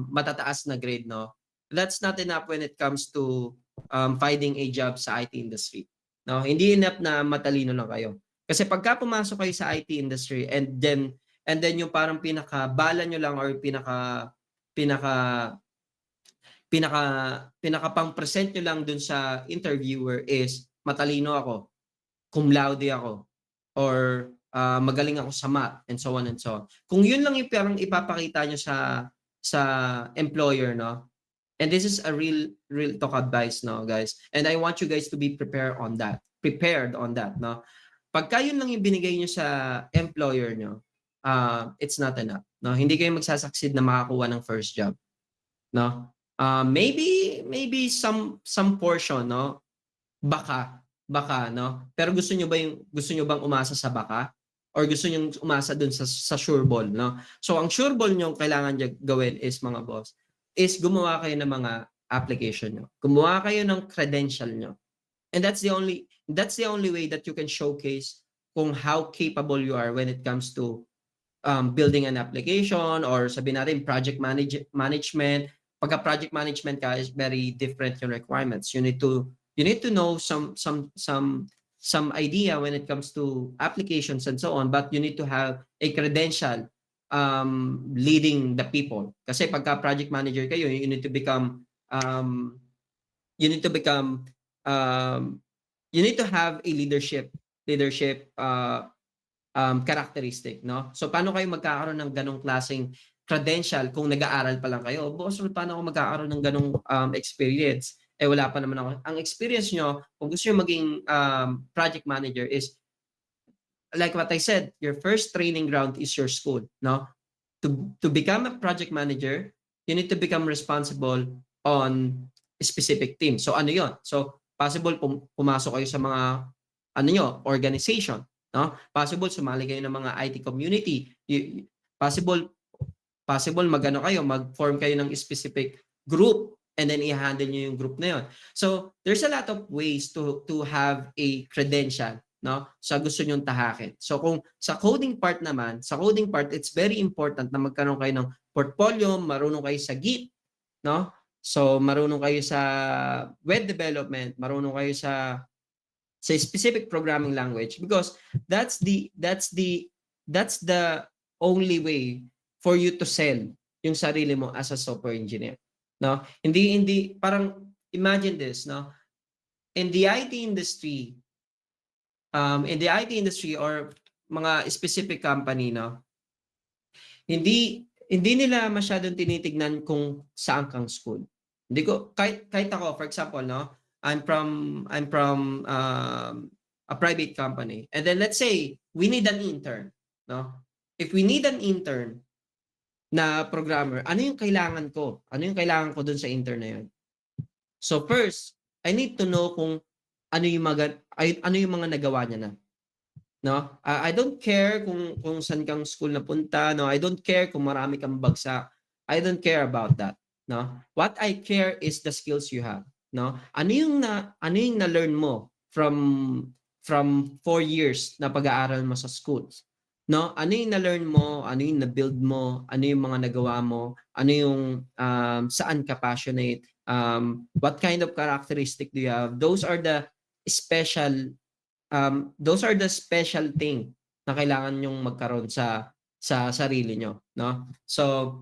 matataas na grade, no? That's not enough when it comes to finding a job sa IT industry. No, hindi enough na matalino lang kayo. Kasi pagka pumasok kayo sa IT industry and then yung parang pinaka-bala nyo lang or pinaka pang-present nyo lang dun sa interviewer is matalino ako, cum laude ako, or magaling ako sa math and so on and so on. Kung yun lang yung parang ipapakita nyo sa employer, no? And this is a real talk advice, no, guys. And I want you guys to be prepared on that, no? Pagka yun lang yung binigay nyo sa employer nyo, it's not enough, no? Hindi kayo magsasucceed na makakuha ng first job, no? Maybe some portion, no? Baka, no? Pero gusto nyo bang umasa sa baka? Or gusto nyo umasa dun sa sure ball, no? So ang sure ball nyo kailangan gawin is, mga boss, is gumawa kayo ng mga application nyo. Gumawa kayo ng credential nyo. And that's the only way that you can showcase kung how capable you are when it comes to building an application, or sabihin natin project management. Pagka project management ka is very different yung requirements. You need to know some some idea when it comes to applications and so on, but you need to have a credential leading the people. Kasi pagka project manager kayo, you need to become you need to become you need to have a leadership characteristic, no? So paano kayo magkakaroon ng ganong klaseng credential kung nag-aaral pa lang kayo? Boss, paano ako magkakaroon ng ganong experience? Wala pa naman ako. Ang experience nyo, kung gusto nyo maging project manager is, like what I said, your first training ground is your school, no? To become a project manager, you need to become responsible on a specific team. So ano yon? So possible pumasok kayo sa mga organization, no? Possible sumali kayo ng mga IT community. Possible mag-form kayo ng specific group and then i-handle nyo yung group na yon. So there's a lot of ways to have a credential, no? Sa gusto nyong tahakin. So kung sa coding part naman, it's very important na magkaroon kayo ng portfolio, marunong kayo sa Git, no? So marunong kayo sa web development, marunong kayo sa specific programming language, because that's the only way for you to sell yung sarili mo as a software engineer, no? Hindi parang imagine this, no? In the IT industry or mga specific company, no? Hindi nila masyadong tinitignan kung saan kang school. Hindi ko kahit ako, for example, no? I'm from a private company. And then let's say we need an intern, no? If we need an intern na programmer, ano yung kailangan ko? Ano yung kailangan ko dun sa intern na yun? So first, I need to know kung ano yung mga nagawa niya na. No? I don't care kung saan kang school na punta, no? I don't care kung marami kang bagsak. I don't care about that, no? What I care is the skills you have, no? Ano yung na-learn mo from 4 years na pag-aaral mo sa schools? No, ano yung na-learn mo, ano yung na-build mo, ano yung mga nagawa mo, ano yung saan ka passionate, what kind of characteristic do you have? Those are the special thing na kailangan yung magkaroon sa sarili nyo, no? So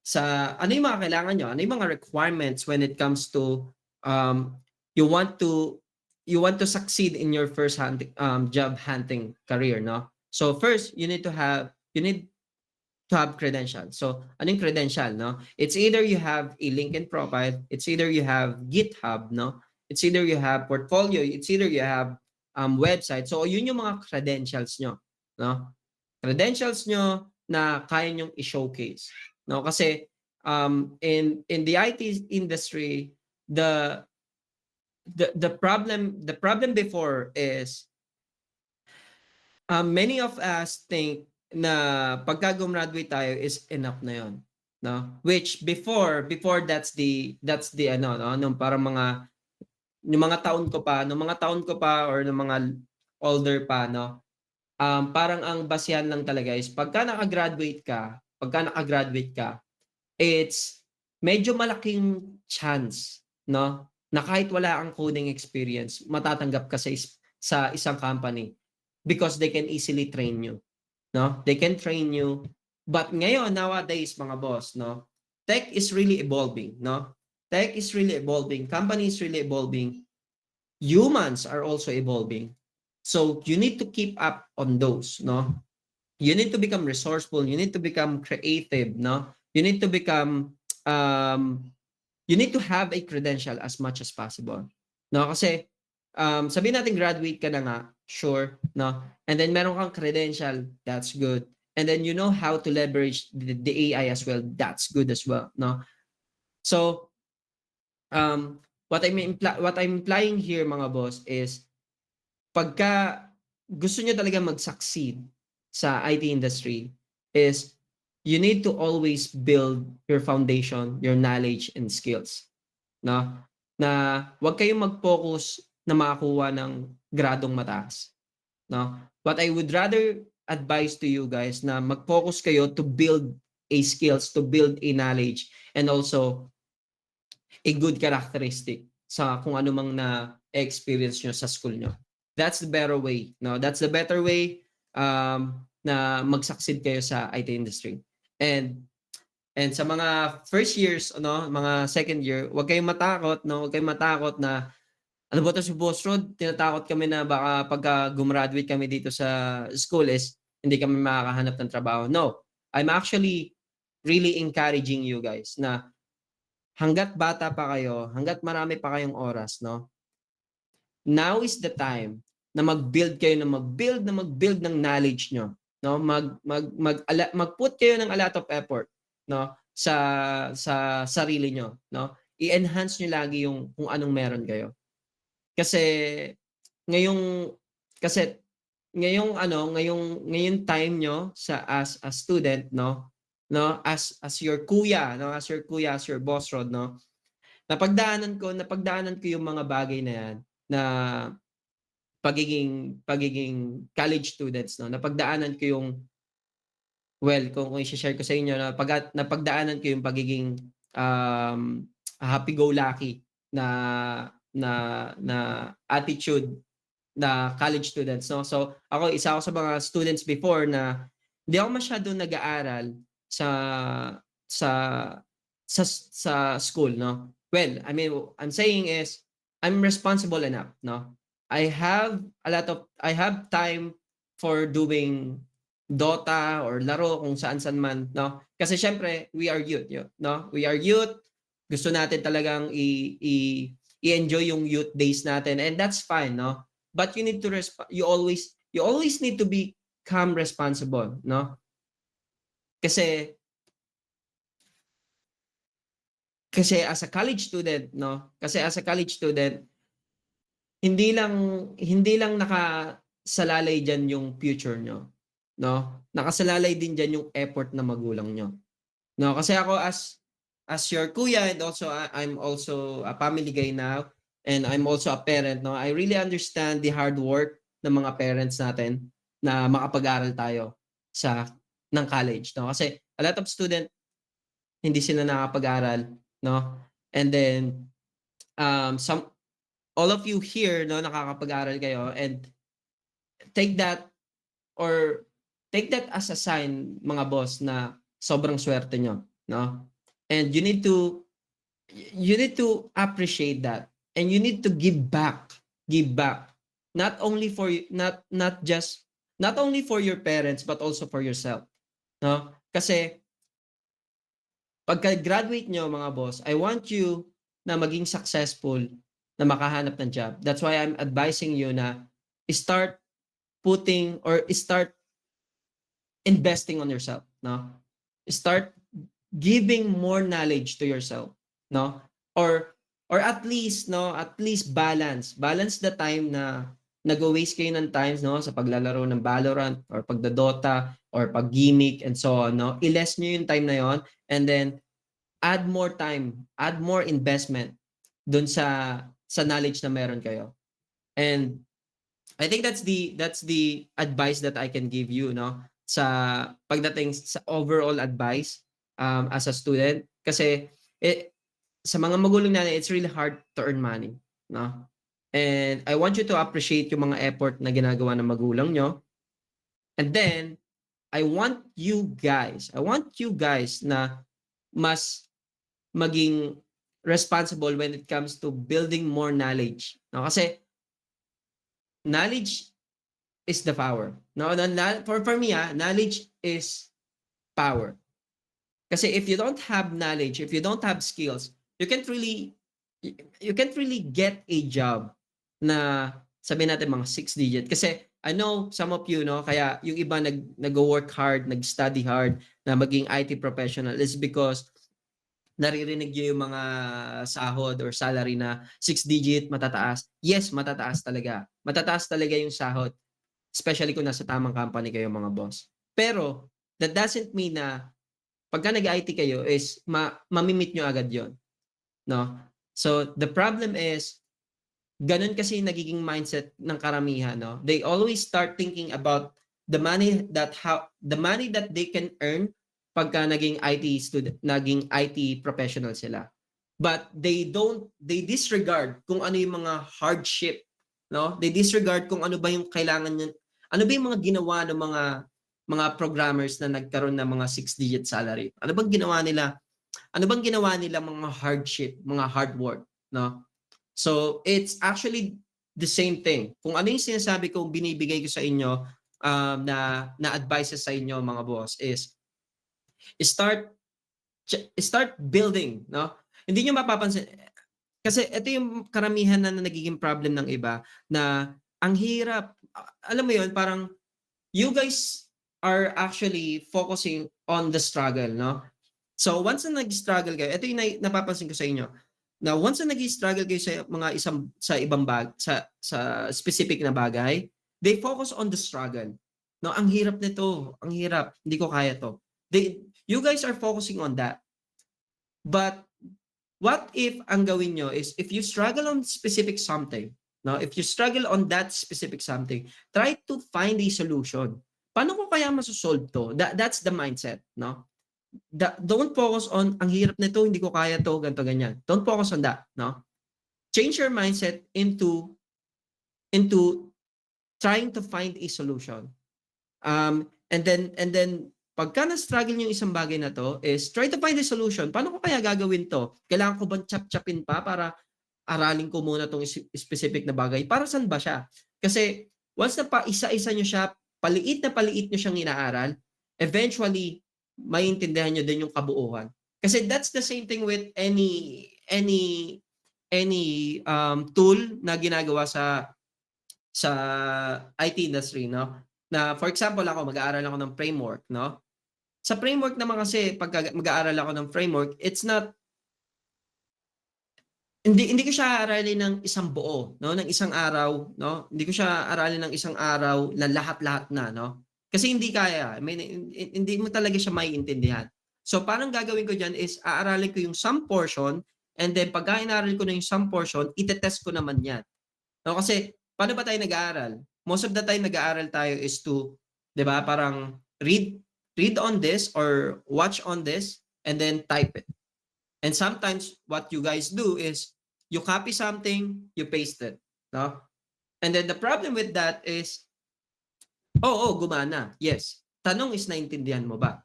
sa ano yung mga kailangan nyo? Ano yung mga requirements when it comes to you want to succeed in your first job hunting career, no? So first, you need to have credentials. So anong credential, no? It's either you have a LinkedIn profile, it's either you have GitHub, no? It's either you have portfolio, it's either you have website. So yun yung mga credentials nyo, no? Credentials nyo na kaya nyong i-showcase, no? Kasi in the IT industry, the problem before is many of us think na pagka gumraduate tayo is enough na yon, no? Which before that's the no, nung parang yung mga taon ko pa or ng mga older pa, no? Parang ang basihan lang talaga is pagka nakagraduate ka, it's medyo malaking chance, no? Na kahit wala ang coding experience, matatanggap ka sa isang company because they can easily train you, no? They can train you. But ngayon, nowadays, mga boss, no? Tech is really evolving, no? Tech is really evolving. Company is really evolving. Humans are also evolving. So you need to keep up on those, no? You need to become resourceful. You need to become creative, no? You need to become you need to have a credential as much as possible, no? Kasi sabihin natin graduate ka na nga, sure, no? And then meron kang credential, that's good. And then you know how to leverage the AI as well, that's good as well, no? So what I'm implying here, mga boss, is pagka gusto nyo talaga mag-succeed sa IT industry is you need to always build your foundation, your knowledge and skills, no? Na wag kayong mag-focus na makakuha ng gradong mataas, no? But I would rather advise to you guys na mag-focus kayo to build a skills, to build a knowledge, and also a good characteristic sa kung ano mang na experience nyo sa school nyo. That's the better way, no? That's the better way na mag-succeed kayo sa IT industry. And sa mga first years, no, mga second year, huwag kayong matakot, no? Huwag kayong matakot na ano ba 'to si Boss Rod, tinatakot kami na baka pagka gumraduate kami dito sa school is hindi kami makakahanap ng trabaho. No, I'm actually really encouraging you guys na hangga't bata pa kayo, hangga't marami pa kayong oras, no? Now is the time na mag-build kayo na mag-build ng knowledge nyo, no? Mag-put kayo ng a lot of effort, no? Sa sarili nyo, no? I-enhance nyo lagi yung kung anong meron kayo. Kasi ngayong ngayong time nyo as a student, no, as your kuya, no, as your boss Rod, no, napagdaanan ko yung mga bagay na yan na pagiging college students, no, napagdaanan ko yung kung i-share ko sa inyo na napagdaanan ko yung pagiging happy-go-lucky na attitude na college students, no? So isa ako sa mga students before na hindi ako masyadong nag-aaral sa school, no? Well, I mean, I'm saying is I'm responsible enough, no? I have time for doing Dota or laro kung saan-saan man, no? Kasi syempre, we are youth, no? We are youth. Gusto natin talagang i-enjoy yung youth days natin, and that's fine, no? But you need to you always need to become responsible, no? Kasi as a college student, no? Kasi as a college student, hindi lang nakasalalay diyan yung future nyo, no? Nakasalalay din diyan yung effort na magulang nyo. No, kasi ako as your kuya, and also I'm also a family guy now, and I'm also a parent, no? I really understand the hard work ng mga parents natin na makapag-aral tayo ng college, no? Kasi a lot of student hindi sila nakapag-aral, no? And then all of you here, no, nakakapag-aral kayo, and take that as a sign, mga boss, na sobrang swerte nyo, no? And you need to appreciate that, and you need to give back not only for your parents but also for yourself, no? Kasi pagka-graduate nyo, mga boss, I want you na maging successful, na makahanap ng job. That's why I'm advising you na start investing on yourself, no? Start giving more knowledge to yourself, no? Or at least balance the time na nag-waste kayo ng times, no, sa paglalaro ng Valorant or pagdodota or pag-gimmick and so on, no? I-less nyo yung time na yon, and then add more time, add more investment dun sa knowledge na meron kayo. And I think that's the advice that I can give you, no, sa pagdating sa overall advice as a student. Kasi sa mga magulang natin, it's really hard to earn money, no? And I want you to appreciate yung mga effort na ginagawa ng magulang nyo. And then I want you guys na mas maging responsible when it comes to building more knowledge, no? Kasi knowledge is the power, no? For me, knowledge is power. Kasi if you don't have knowledge, if you don't have skills, you can't really get a job na sabihin natin mga 6 digit. Kasi I know some of you, no, kaya yung iba nag-work hard, nag-study hard na maging IT professional is because naririnig nyo yung mga sahod or salary na 6 digit, matataas. Yes, matataas talaga. Matataas talaga yung sahod. Especially kung nasa tamang company kayo, mga boss. Pero that doesn't mean na pagka nag-IT kayo is mamimit nyo agad yon, no? So the problem is, ganun kasi nagiging mindset ng karamihan, no? They always start thinking about the money that they can earn pagka naging IT student, naging IT professional sila. but they disregard kung ano yung mga hardship, no? They disregard kung ano ba yung kailangan niya, ano ba yung mga ginawa ng mga programmers na nagkaroon ng mga 6-digit salary. Ano bang ginawa nila? Ano bang ginawa nila mga hardship, mga hard work, no? So it's actually the same thing. Kung ano yung sinasabi ko, binibigay ko sa inyo na advices sa inyo mga boss is start building, no? Hindi niyo mapapansin kasi ito yung karamihan na nagiging problem ng iba na ang hirap, alam mo yun, parang you guys are actually focusing on the struggle, no? So once na nag-struggle kayo, ito yung napapansin ko sa inyo, na once na nag-struggle kayo sa mga sa ibang sa specific na bagay, they focus on the struggle. No, ang hirap nito, ang hirap, hindi ko kaya to. You guys are focusing on that. But what if ang gawin nyo is if you struggle on specific something, no? If you struggle on that specific something, try to find a solution. Paano ko kaya masosolve to? That's the mindset, no? Don't focus on ang hirap nito, hindi ko kaya to, ganto ganyan. Don't focus on that, no? Change your mindset into trying to find a solution. And then pagka na-struggle yung isang bagay na to is try to find a solution. Paano ko kaya gagawin to? Kailangan ko bang chap-chapin pa para aralin ko muna tong specific na bagay? Para saan ba siya? Kasi once na pa isa-isa nyo siya, paliit nyo siyang inaaral, eventually maintindihan nyo din yung kabuuan. Kasi that's the same thing with any tool na ginagawa sa IT industry, no? Na for example ako, mag-aaral ako ng framework, no? Sa framework naman kasi pag mag-aaral ako ng framework, it's not hindi ko siya aralin ng isang buo, no? Ng isang araw, no? Hindi ko siya aralin ng isang araw na lahat-lahat na, no? Kasi hindi kaya. I mean, hindi mo talaga siya maiintindihan. So parang gagawin ko diyan is aaralin ko yung some portion and then pag inaaral ko na yung some portion, itetest ko naman 'yan. No? Kasi paano ba tayo nag-aaral? Most of the time nag-aaral tayo is to, 'di ba, parang read on this or watch on this and then type it. And sometimes what you guys do is you copy something, you paste it, no? And then the problem with that is gumana. Yes. Tanong is naintindihan mo ba?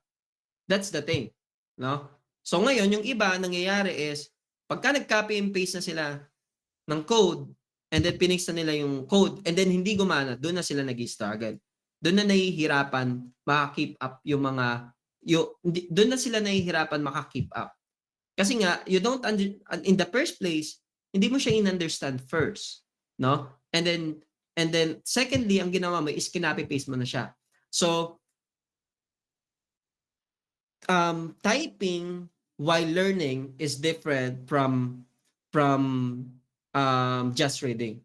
That's the thing, no? So ngayon yung iba nangyayari is pagka nag-copy and paste na sila ng code and then pinext na nila yung code and then hindi gumana, doon na sila nag-struggle. Doon na nahihirapan maka-keep up yung mga doon na sila nahihirapan maka-keep up. Kasi nga you don't in the first place, hindi mo siya in-understand first, no? And then secondly, ang ginawa mo is kinopy paste mo na siya. So typing while learning is different from just reading.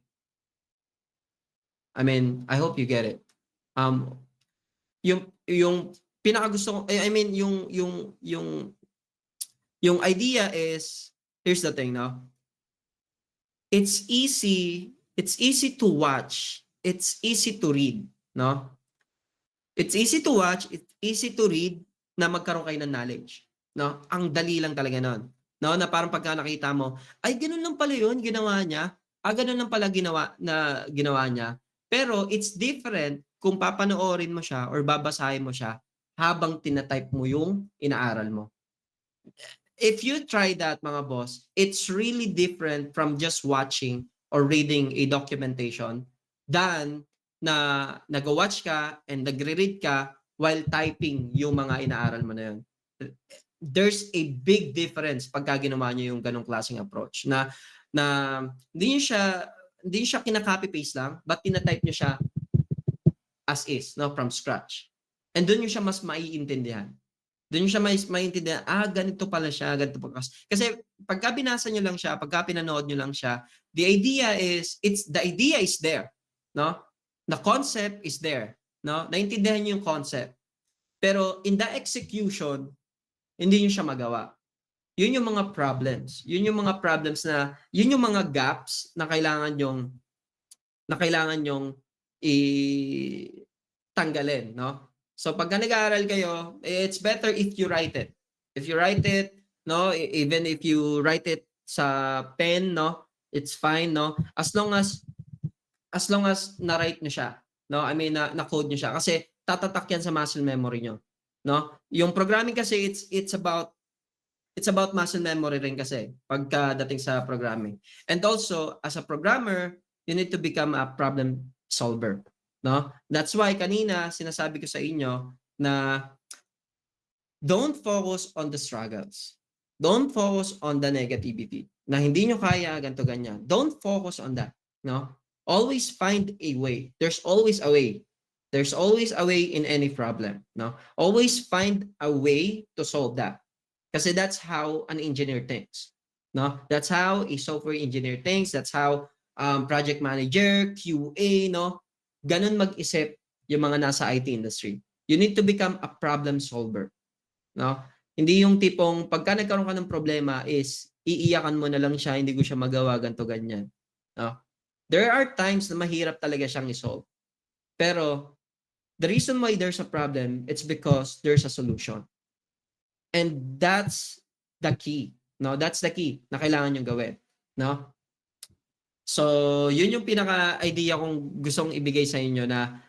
I mean, I hope you get it. Yung pinakagusto ko, I mean, yung idea is, here's the thing, no? It's easy to watch, it's easy to read, no? It's easy to watch, it's easy to read na magkaroon kayo ng knowledge, no? Ang dali lang talaga nun, no? Na parang pagka nakita mo, ay ganun lang pala yun, ginawa niya. Ganun lang pala ginawa niya. Pero it's different kung papanoorin mo siya or babasahin mo siya habang tinatype mo yung inaaral mo. If you try that, mga boss, it's really different from just watching or reading a documentation than na nag-watch ka and nagre-read ka while typing yung mga inaaral mo na yun. There's a big difference pagka ginawa nyo yung ganong klaseng approach na hindi siya kinaka-copy-paste lang, but tinatype nyo siya as is, no, from scratch. And doon nyo siya mas maiintindihan. Doon nyo siya maiintindihan, ganito pala siya, ganito pala. Kasi pagka binasa nyo lang siya, pagka pinanood nyo lang siya, the idea is there, no? The concept is there, no? Naintindihan nyo yung concept. Pero in the execution, hindi nyo siya magawa. Yun yung mga problems. Yun yung mga problems yun yung mga gaps na kailangan nyong tanggalin, no? So pagka nag-aaral kayo, it's better if you write it. If you write it, no, even if you write it sa pen, no? It's fine, no? As long as na-write nyo siya, no? I mean, na-code nyo siya. Kasi tatatak yan sa muscle memory nyo, no? Yung programming kasi, it's about muscle memory rin kasi pagkadating sa programming. And also, as a programmer, you need to become a problem solver, no? That's why kanina sinasabi ko sa inyo na don't focus on the struggles. Don't focus on the negativity. Na hindi nyo kaya, ganito, ganyan. Don't focus on that, no? Always find a way. There's always a way. There's always a way in any problem, no? Always find a way to solve that. Kasi that's how an engineer thinks, no? That's how a software engineer thinks. That's how project manager, QA, no? Ganun mag-isip yung mga nasa IT industry. You need to become a problem solver, no? Hindi yung tipong pagka nagkaroon ka ng problema is iiyakan mo na lang siya, hindi ko siya magawa, ganito, ganyan, no? There are times na mahirap talaga siyang i-solve. Pero the reason why there's a problem, it's because there's a solution. And that's the key, no? That's the key na kailangan yung gawin, no? So, yun yung pinaka-idea kong gustong ibigay sa inyo na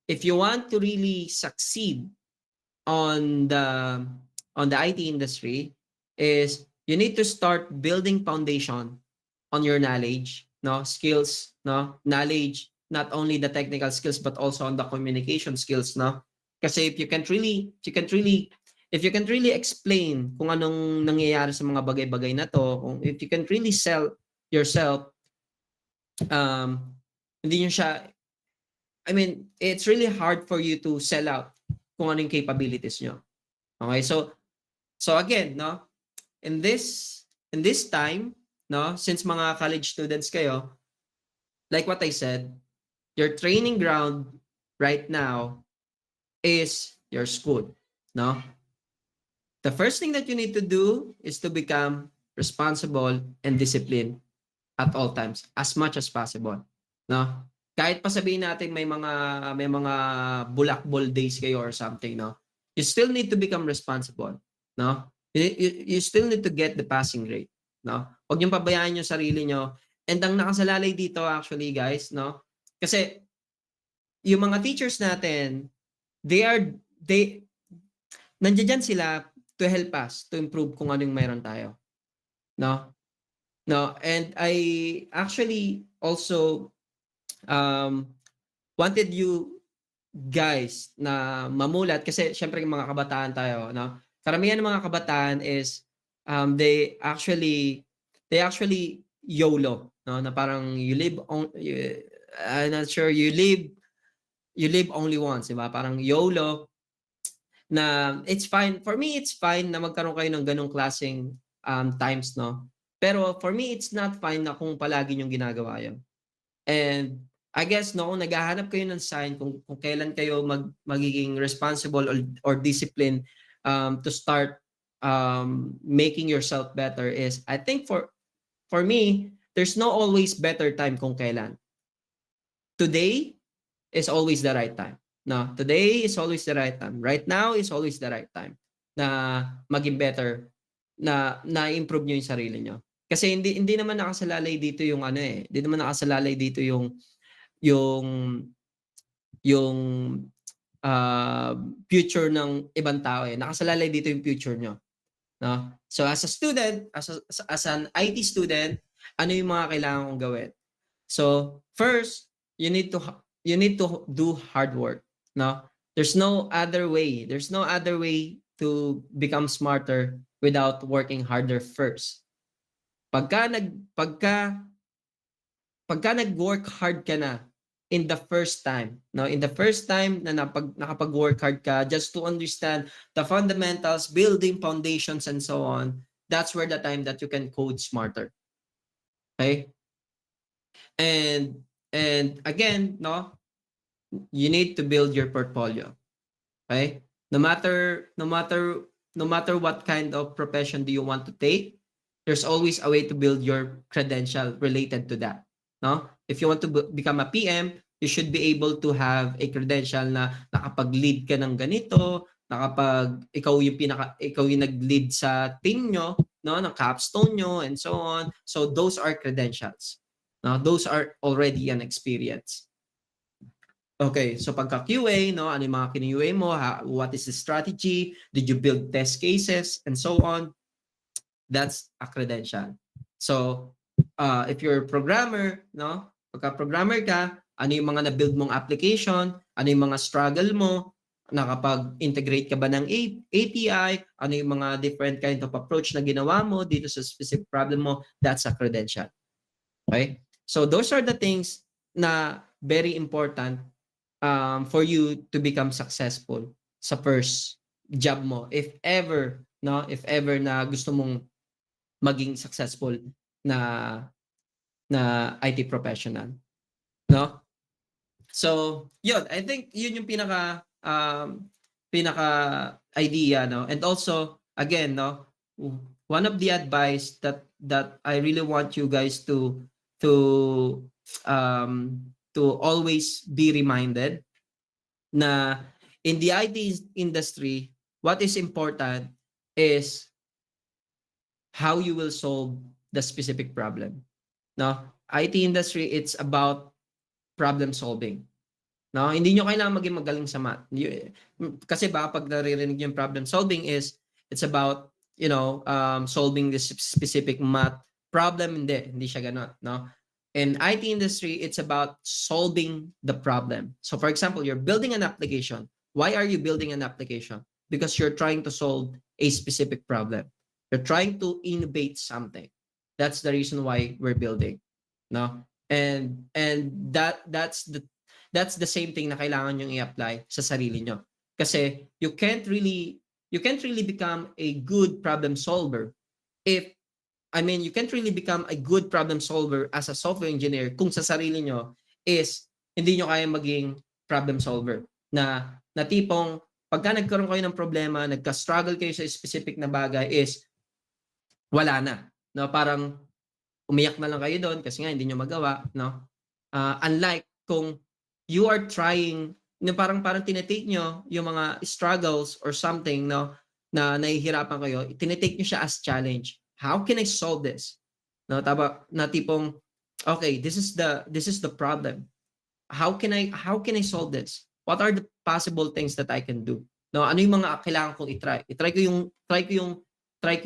if you want to really succeed on the IT industry is you need to start building foundation on your knowledge, no? Skills, no? Knowledge, not only the technical skills but also on the communication skills, no? Kasi if you can't really explain kung anong nangyayari sa mga bagay-bagay na to, if you can't really sell yourself, hindi nyo siya, I mean, it's really hard for you to sell out kung anong capabilities nyo. Okay, so again, no, in this time, no, since mga college students kayo, like what I said, your training ground right now is your school, no? The first thing that you need to do is to become responsible and disciplined at all times, as much as possible, no? Kahit pa sabihin natin may mga bulakbol days kayo or something, no? You still need to become responsible, no? You still need to get the passing grade, no? Huwag niyong pabayaan yung sarili niyo. And ang nakasalalay dito actually, guys, no? Kasi yung mga teachers natin, nandiyan sila to help us to improve kung ano yung mayroon tayo, no? No, and I actually also wanted you guys na mamulat kasi syempre yung mga kabataan tayo, no? Karamihan ng mga kabataan is they actually YOLO, no? Na parang I'm not sure, you live only once, diba? Parang YOLO na it's fine. For me, it's fine na magkaroon kayo ng ganong klaseng times, no? Pero for me, it's not fine na kung palagi yung ginagawa yun. And I guess, no, kung naghahanap kayo ng sign kung kailan kayo magiging responsible or disciplined to start making yourself better is, I think for me, there's no always better time kung kailan. Today is always the right time. No, today is always the right time. Right now is always the right time na maging better, na improve niyo yung sarili niyo. Kasi hindi naman nakasalalay dito yung hindi naman nakasalalay dito yung future ng ibang tao eh. Nakasalalay dito yung future nyo, no? So as a student, as an IT student, ano yung mga kailangan kong gawin? So first, you need to do hard work, no? There's no other way. There's no other way to become smarter without working harder first. Pagka nag-work hard ka na in the first time, no? In the first time na nakapag-work hard ka just to understand the fundamentals, building foundations and so on, that's where the time that you can code smarter. Okay? And again, no? You need to build your portfolio. Okay? No matter what kind of profession do you want to take, there's always a way to build your credential related to that, no? If you want to become a PM, you should be able to have a credential na nakapag-lead ka ng ganito, ikaw yung nag-lead sa team nyo, no, ng capstone nyo, and so on. So those are credentials. No, those are already an experience. Okay, so pagka QA, no, ano yung mga kinu-QA mo, what is the strategy, did you build test cases, and so on. That's a credential. So, if you're a programmer, no, pagka programmer ka, ano yung mga na-build mong application, ano yung mga struggle mo, nakapag-integrate ka ba ng API, ano yung mga different kind of approach na ginawa mo dito sa specific problem mo, that's a credential. Okay? So, those are the things na very important for you to become successful sa first job mo. If ever, no, if ever na gusto mong maging successful na IT professional, no? So, yun, I think yun yung pinaka idea, no? And also, again, no, one of the advice that I really want you guys to always be reminded na in the IT industry, what is important is how you will solve the specific problem. No, IT industry, it's about problem solving. No, hindi nyo kailangan maging magaling sa math. Kasi baka pag naririnig yung problem solving is it's about, you know, solving this specific math problem. Hindi siya ganun, no? In IT industry, it's about solving the problem. So for example, you're building an application. Why are you building an application? Because you're trying to solve a specific problem. You're trying to innovate something. That's the reason why we're building. No? And that's the same thing na kailangan yung i-apply sa sarili nyo. Kasi you can't really become a good problem solver if you can't really become a good problem solver as a software engineer kung sa sarili nyo is hindi nyo kaya maging problem solver. Na tipong pagka nagkaroon kayo ng problema, nagka-struggle kayo sa specific na bagay is wala na. No, parang umiyak na lang kayo doon kasi nga hindi nyo magawa, no? Unlike kung you are trying, no, parang tinetake nyo yung mga struggles or something, no, na nahihirapan kayo, tinetake nyo siya as challenge. How can I solve this? No, na tipong okay, this is the problem. How can I solve this? What are the possible things that I can do? No, ano yung mga kailangan kong i-try? I-try ko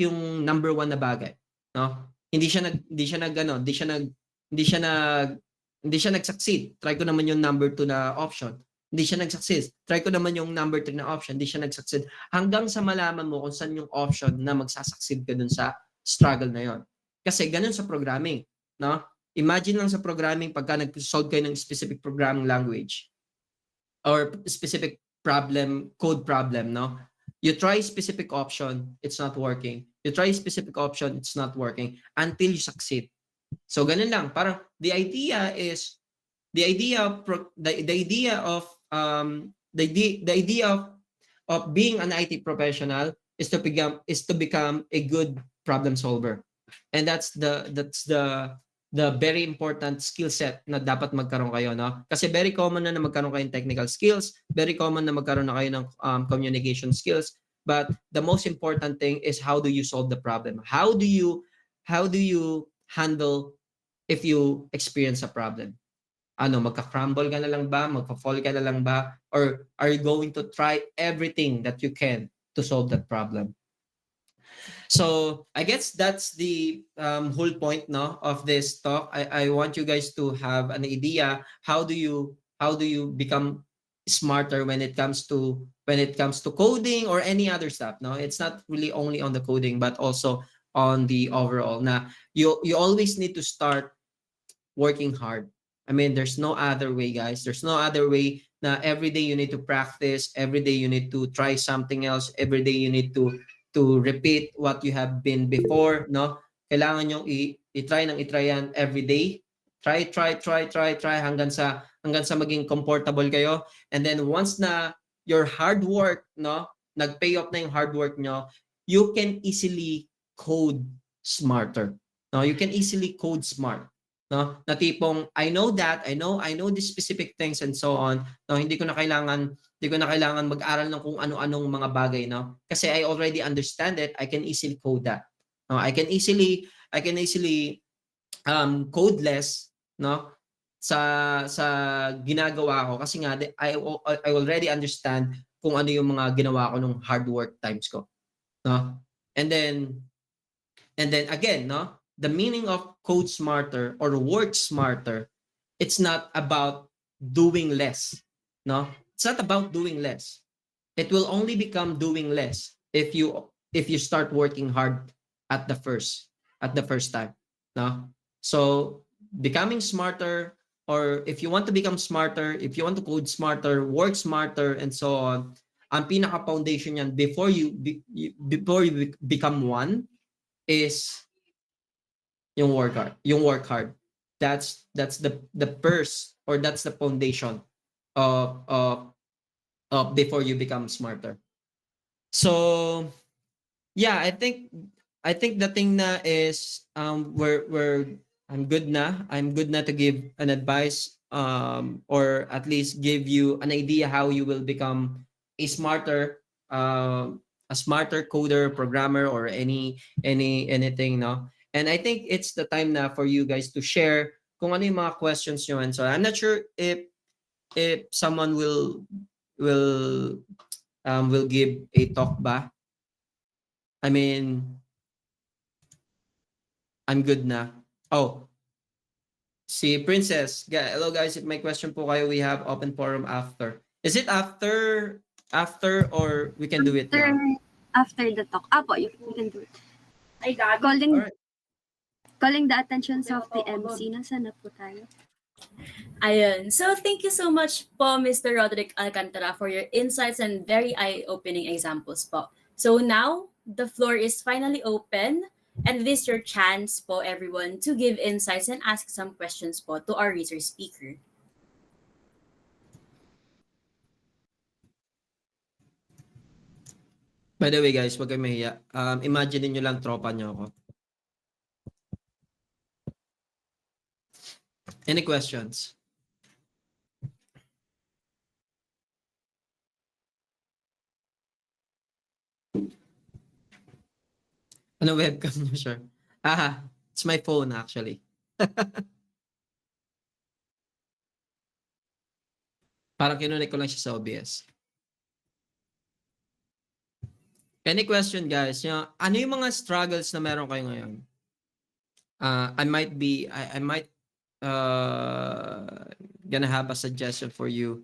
yung number one na bagay, no? Hindi siya nag-succeed. Try ko naman yung number 2 na option. Hindi siya nag-succeed. Try ko naman yung number 3 na option. Hindi siya nag-succeed. Hanggang sa malaman mo kung saan yung option na magsasucceed ka dun sa struggle na yon. Kasi ganun sa programming, no? Imagine lang sa programming pagka nag-solve kayo ng specific programming language or specific code problem, no? You try specific option, it's not working. You try specific option, it's not working until you succeed. So ganun lang, parang the idea of being an IT professional is to become a good problem solver. And that's the very important skill set na dapat magkaroon kayo, no? Kasi very common na magkaroon kayo ng technical skills, very common na magkaroon na kayo ng communication skills, but the most important thing is how do you solve the problem? How do you handle if you experience a problem? Ano, magka-crumble ka na lang ba? Magpa-fall ka na lang ba? Or are you going to try everything that you can to solve that problem? So I guess that's the whole point, no, of this talk. I want you guys to have an idea how do you become smarter when it comes to coding or any other stuff. No, it's not really only on the coding but also on the overall. Now you always need to start working hard. I mean, there's no other way, guys. There's no other way. Na every day you need to practice. Every day you need to try something else. Every day you need to repeat what you have been before, no? Kailangan yung i-try yan every day. Try hanggang sa maging comfortable kayo. And then once na your hard work, no, nag-pay off na yung hard work nyo, you can easily code smarter. No, you can easily code smart. No, na tipong I know these specific things and so on. No, hindi ko na kailangan mag-aral ng kung ano-anong mga bagay, no? Kasi I already understand it, I can easily code that. No, I can easily code less, no, sa ginagawa ko kasi nga I already understand kung ano yung mga ginawa ko nung hard work times ko, no? And then again, no, the meaning of code smarter or work smarter, it's not about doing less, no? It's not about doing less. It will only become doing less if you start working hard at the first time, no? So becoming smarter, or if you want to become smarter, if you want to code smarter, work smarter, and so on, ang pinaka foundation yan before you become one is yung work hard. That's the first, or that's the foundation of before you become smarter. So yeah, I think the thing na is we're I'm good na to give an advice, or at least give you an idea how you will become a smarter coder, programmer, or anything, no. And I think it's the time na for you guys to share kung ano yung mga questions nyo. And so I'm not sure if someone will give a talk ba. I mean, I'm good na. Oh, si Princess. Hello guys, if may question po kayo, we have open forum after. Is it after or we can do it now? After the talk. Apo, you can do it. Calling the attention of the MC. Nasaan na po tayo? Ayun. So thank you so much po, Mr. Roderick Alcantara, for your insights and very eye-opening examples po. So now, the floor is finally open, and this is your chance po, everyone, to give insights and ask some questions po to our research speaker. By the way guys, wag kayong mahiya. Imagine niyo lang tropa niyo ako. Any questions? Ano webcam niyo, sir? It's my phone actually. Parang kinunik ko lang siya sa OBS. Any question, guys? Ano yung mga struggles na meron kayo ngayon? I might gonna have a suggestion for you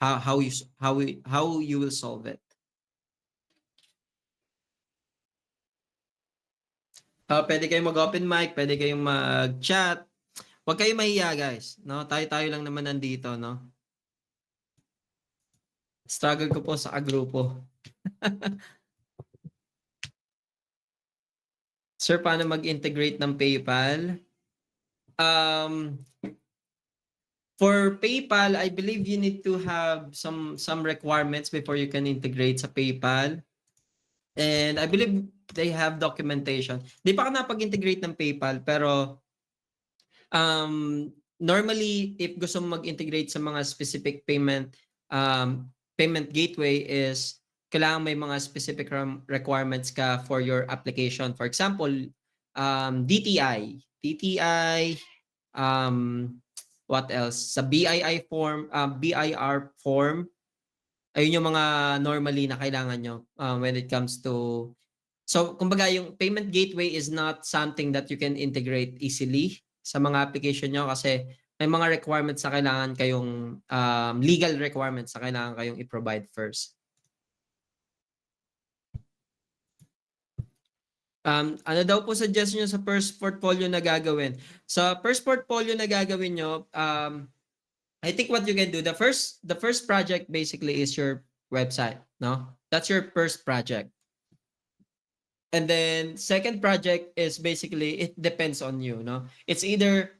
how you will solve it. Pwede kayong mag-open mic, pwede kayong mag-chat. Huwag kayong mahiya, guys. No? Tayo lang naman nandito, no? Struggle ko po sa grupo. Sir, paano mag-integrate ng PayPal? For PayPal, I believe you need to have some requirements before you can integrate sa PayPal. And I believe they have documentation. Di pa ako napag-integrate ng PayPal, pero normally, if gusto mo mag-integrate sa mga specific payment gateway, is kailangan may mga specific requirements ka for your application. For example, DTI, what else? Sa BIR form, ayun yung mga normally na kailangan nyo when it comes to... So, kumbaga, yung payment gateway is not something that you can integrate easily sa mga application nyo kasi may mga requirements na kailangan kayong, legal requirements na kailangan kayong i-provide first. Ano daw po suggestion nyo sa first portfolio na gagawin? Sa first portfolio na gagawin nyo, I think what you can do, the first project basically is your website, no? That's your first project. And then second project is basically, it depends on you, no? It's either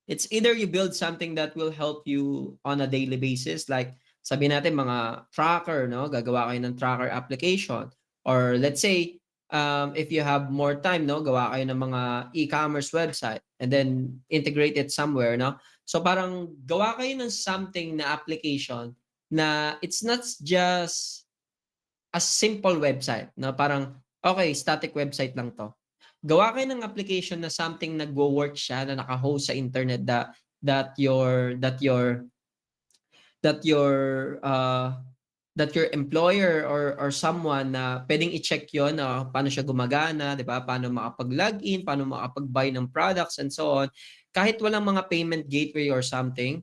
you build something that will help you on a daily basis, like sabihin natin mga tracker, no? Gagawa kayo ng tracker application. Or let's say, if you have more time, no? Gawa kayo ng mga e-commerce website and then integrate it somewhere, no? So parang gawa kayo ng something na application na it's not just a simple website, no? Parang Okay, static website lang to. Gawa kayo ng application na something nagwo-work siya na naka-host sa internet that your that your that your uh that your employer or someone na pwedeng i-check yon na paano siya gumagana, 'di ba? Paano makapag-login, paano makapag-buy ng products and so on. Kahit walang mga payment gateway or something,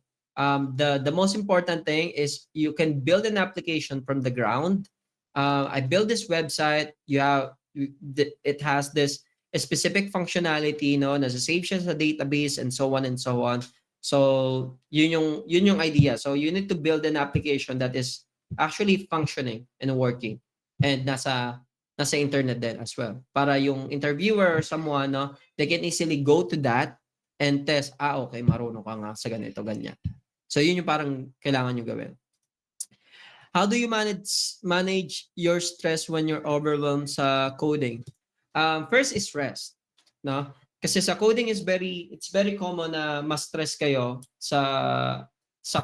the most important thing is you can build an application from the ground. I built this website. It has this specific functionality, no, na save siya sa database and so on and so on. So yun yung idea. So you need to build an application that is actually functioning and working and nasa internet din as well para yung interviewer or someone, no, they can easily go to that and test, okay, marunong ka nga sa ganito ganyan. So yun yung parang kailangan nyo gawin. How do you manage your stress when you're overwhelmed sa coding? First is rest, no? Kasi sa coding it's very common na ma-stress kayo sa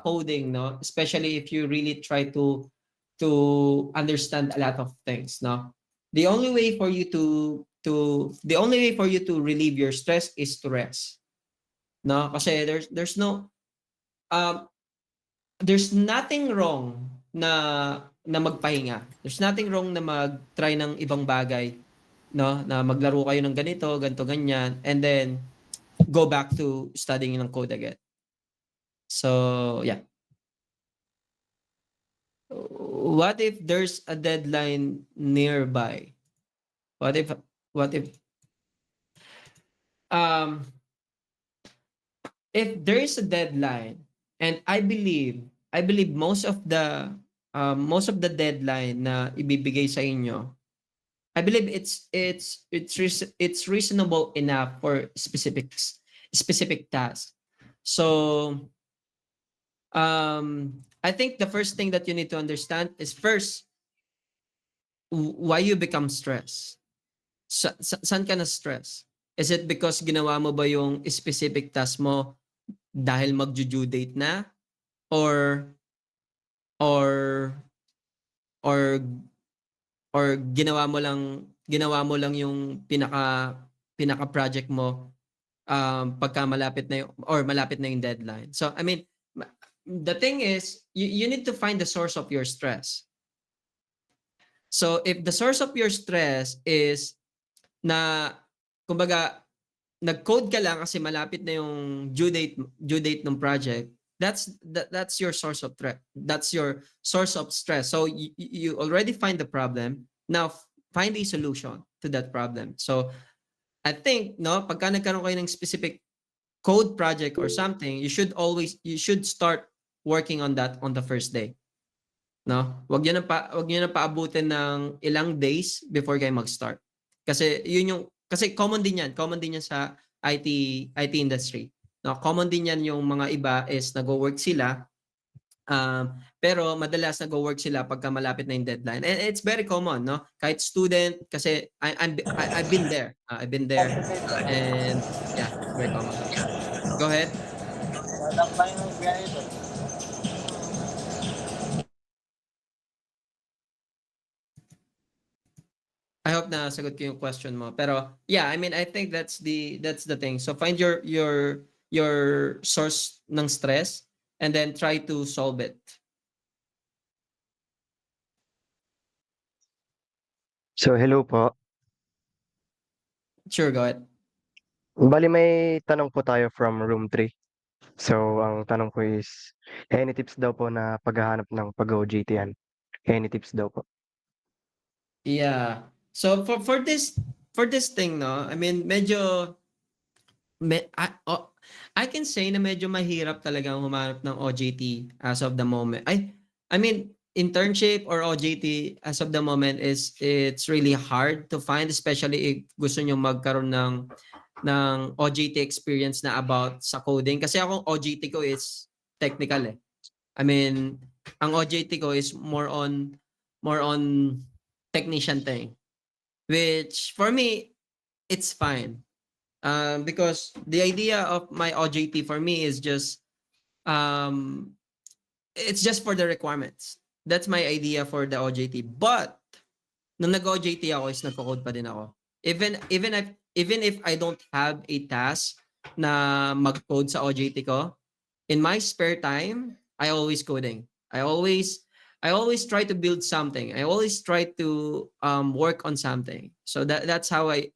coding, no? Especially if you really try to understand a lot of things, no? The only way for you to relieve your stress is to rest. No? Kasi there's nothing wrong na magpahinga. There's nothing wrong na mag-try ng ibang bagay, no? Na maglaro kayo ng ganito, ganyan, and then go back to studying ng code again. So, yeah. What if there's a deadline nearby? What if there is a deadline, and I believe most of the deadline na ibibigay sa inyo, I believe it's reasonable enough for specific tasks. So I think the first thing that you need to understand is first why you become stressed. Saan ka na stress? Is it because ginawa mo ba yung specific task mo dahil mag-due date na, or ginawa mo lang yung pinaka project mo pagka malapit na yung deadline. So I mean, the thing is you need to find the source of your stress. So if the source of your stress is na kumbaga nag-code ka lang kasi malapit na yung due date ng project, that's your source of threat. That's your source of stress. So you already find the problem. Now find a solution to that problem. So I think, no, pagka nagkaroon kayo ng specific code project or something, you should start working on that on the first day. No? Wag niyo na paabutin ng ilang days before kayo mag-start. Kasi kasi common din yan sa IT industry. No, common din yan yung mga iba is nag-work sila, pero madalas nag-work sila pagka malapit na yung deadline. And it's very common, no? Kahit student, kasi I've been there. I've been there. And yeah, very common. Go ahead. I hope na sagot ko yung question mo. Pero yeah, I mean, I think that's the thing. So find your source ng stress and then try to solve it. So hello po. Sure, go ahead. Bali may tanong po tayo from room 3. So ang tanong ko is, any tips daw po na paghahanap ng pag-OJT yan? Any tips daw po? Yeah. So for this thing, no, I mean, I can say na medyo mahirap talagang humanap ng OJT as of the moment. I mean, internship or OJT as of the moment it's really hard to find, especially if gusto nyo magkaroon ng OJT experience na about sa coding. Kasi ako OJT ko is technical eh. I mean, ang OJT ko is more on technician thing, which for me it's fine. Because the idea of my OJT for me is just it's just for the requirements. That's my idea for the OJT. But nung nag-OJT ako is nagko-code pa din ako. Even if I don't have a task na mag-code sa OJT ko, in my spare time, I always coding. I always try to build something. I always try to work on something. So that's how I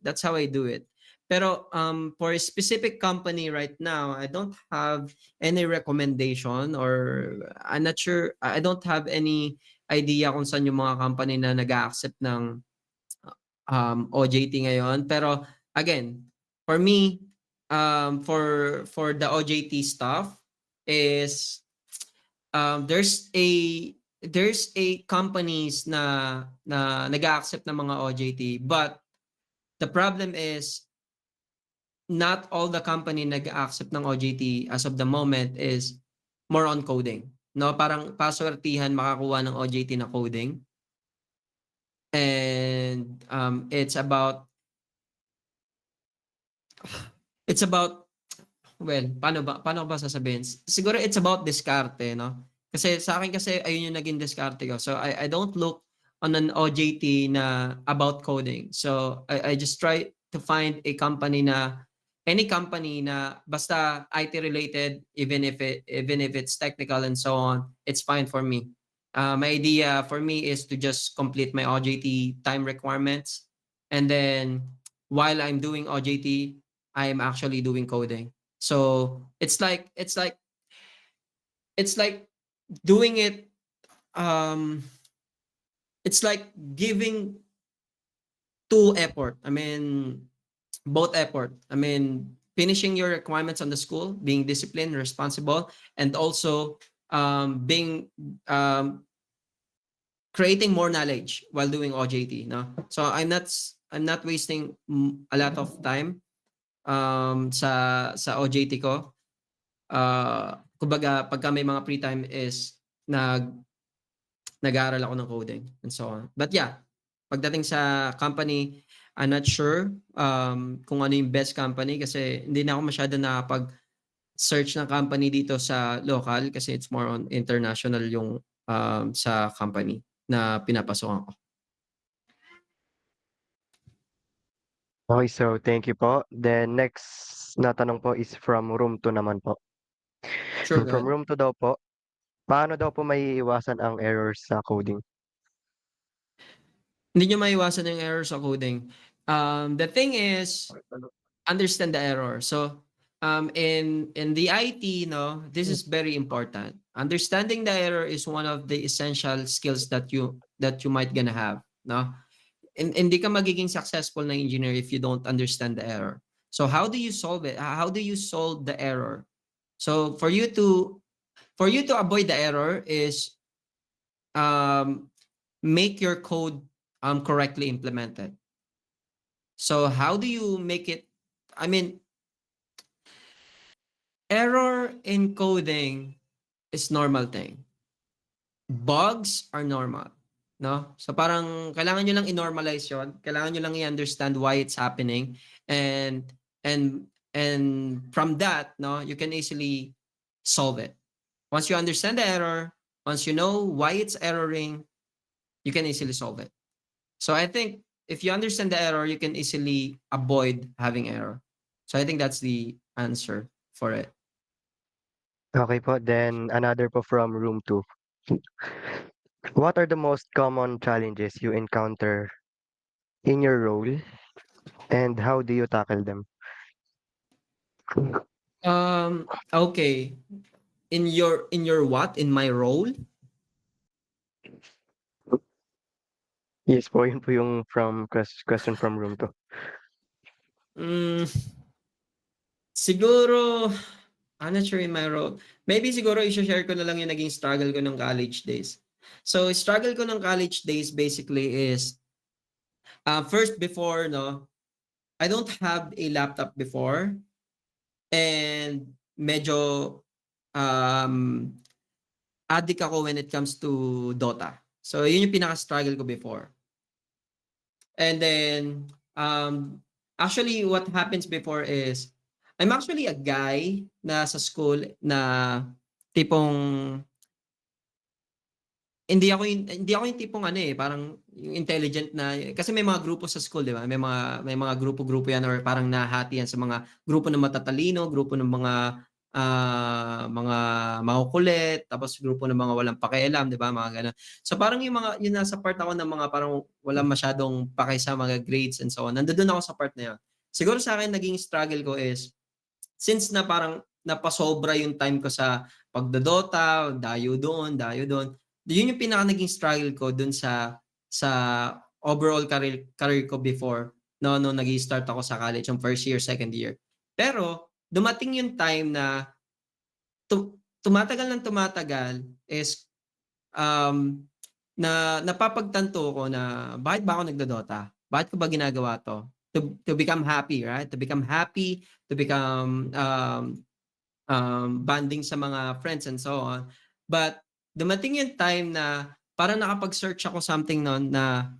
do it. Pero for a specific company right now, I don't have any recommendation, or I'm not sure. I don't have any idea kung saan yung mga company na nag-accept ng OJT ngayon. Pero again, for me, for the OJT stuff is there's a companies na nag-accept ng mga OJT, but the problem is not all the company nag-accept ng OJT as of the moment is more on coding. No, parang paswertihan makakuha ng OJT na coding. And it's about well, paano ba sasabihin? Siguro it's about diskarte, no? Kasi sa akin kasi ayun yung naging diskarte ko. So I don't look on an OJT na about coding. So I just try to find a company na any company na basta IT related, even if it's technical and so on, it's fine for me. My idea for me is to just complete my OJT time requirements, and then while I'm doing OJT, I'm actually doing coding. So it's like doing it. It's like giving two effort. I mean, both effort. I mean, finishing your requirements on the school, being disciplined, responsible, and also being creating more knowledge while doing OJT. No, so I'm not wasting a lot of time sa OJT ko. Kumbaga, pagka may mga free time is nag-aaral ako ng coding and so on. But yeah, pagdating sa company, I'm not sure kung ano yung best company kasi hindi na ako masyado nakapag-search ng company dito sa local kasi it's more on international yung sa company na pinapasokan ko. Okay, so thank you po. Then next na tanong po is from room 2 naman po. Sure, go From ahead. room 2 daw po, paano daw po maiiwasan ang errors sa coding? Hindi nyo maiwasan yung error sa coding. The thing is, understand the error. So, in the IT, no, this is very important. Understanding the error is one of the essential skills that you might gonna have, no? Hindi ka magiging successful na engineer if you don't understand the error. So, how do you solve it? How do you solve the error? So, for you to avoid the error is make your code correctly implemented. So how do you make it? I mean, error in coding is normal thing. Bugs are normal, no? So parang kailangan nyo lang i-normalize yon. Kailangan nyo lang i-understand why it's happening, and from that, no, you can easily solve it. Once you understand the error, once you know why it's erroring, you can easily solve it. So I think if you understand the error, you can easily avoid having error. So I think that's the answer for it. Okay po, then another po from room 2. What are the most common challenges you encounter in your role and how do you tackle them? Okay. In your what? In my role? Yes po, yun po yung question from room 2. Siguro, I'm not sure in my role. Maybe siguro i-share ko na lang yung naging struggle ko ng college days. So, struggle ko ng college days basically is, first before, no, I don't have a laptop before. And medyo addict ako when it comes to Dota. So, yun yung pinaka-struggle ko before. And then, actually, what happens before is, I'm actually a guy na sa school na tipong hindi ako yung tipong ano eh, parang yung intelligent na kasi may mga grupo sa school, 'di ba? May mga grupo-grupo yan or parang nahati yan sa mga grupo ng matatalino, grupo ng mga makukulit, tapos grupo ng mga walang pakialam, 'di ba? Mga ganun. So parang yung nasa part ako ng mga parang walang masyadong paki sa mga grades and so on. Nandoon ako sa part na 'yon. Siguro sa akin naging struggle ko is since na parang napasobra yung time ko sa pagdodota, dayo doon, yun yung pinaka naging struggle ko dun sa overall career ko before no nag-start ako sa college yung first year, second year. Pero dumating yung time na tumatagal ng tumatagal is na napapagtanto ko na bakit ba ako nagdodota? Bakit ko ba ginagawa to? To become happy, right? To become happy, to become bonding sa mga friends and so on. But dumating yung time na parang nakapag-search ako something noon na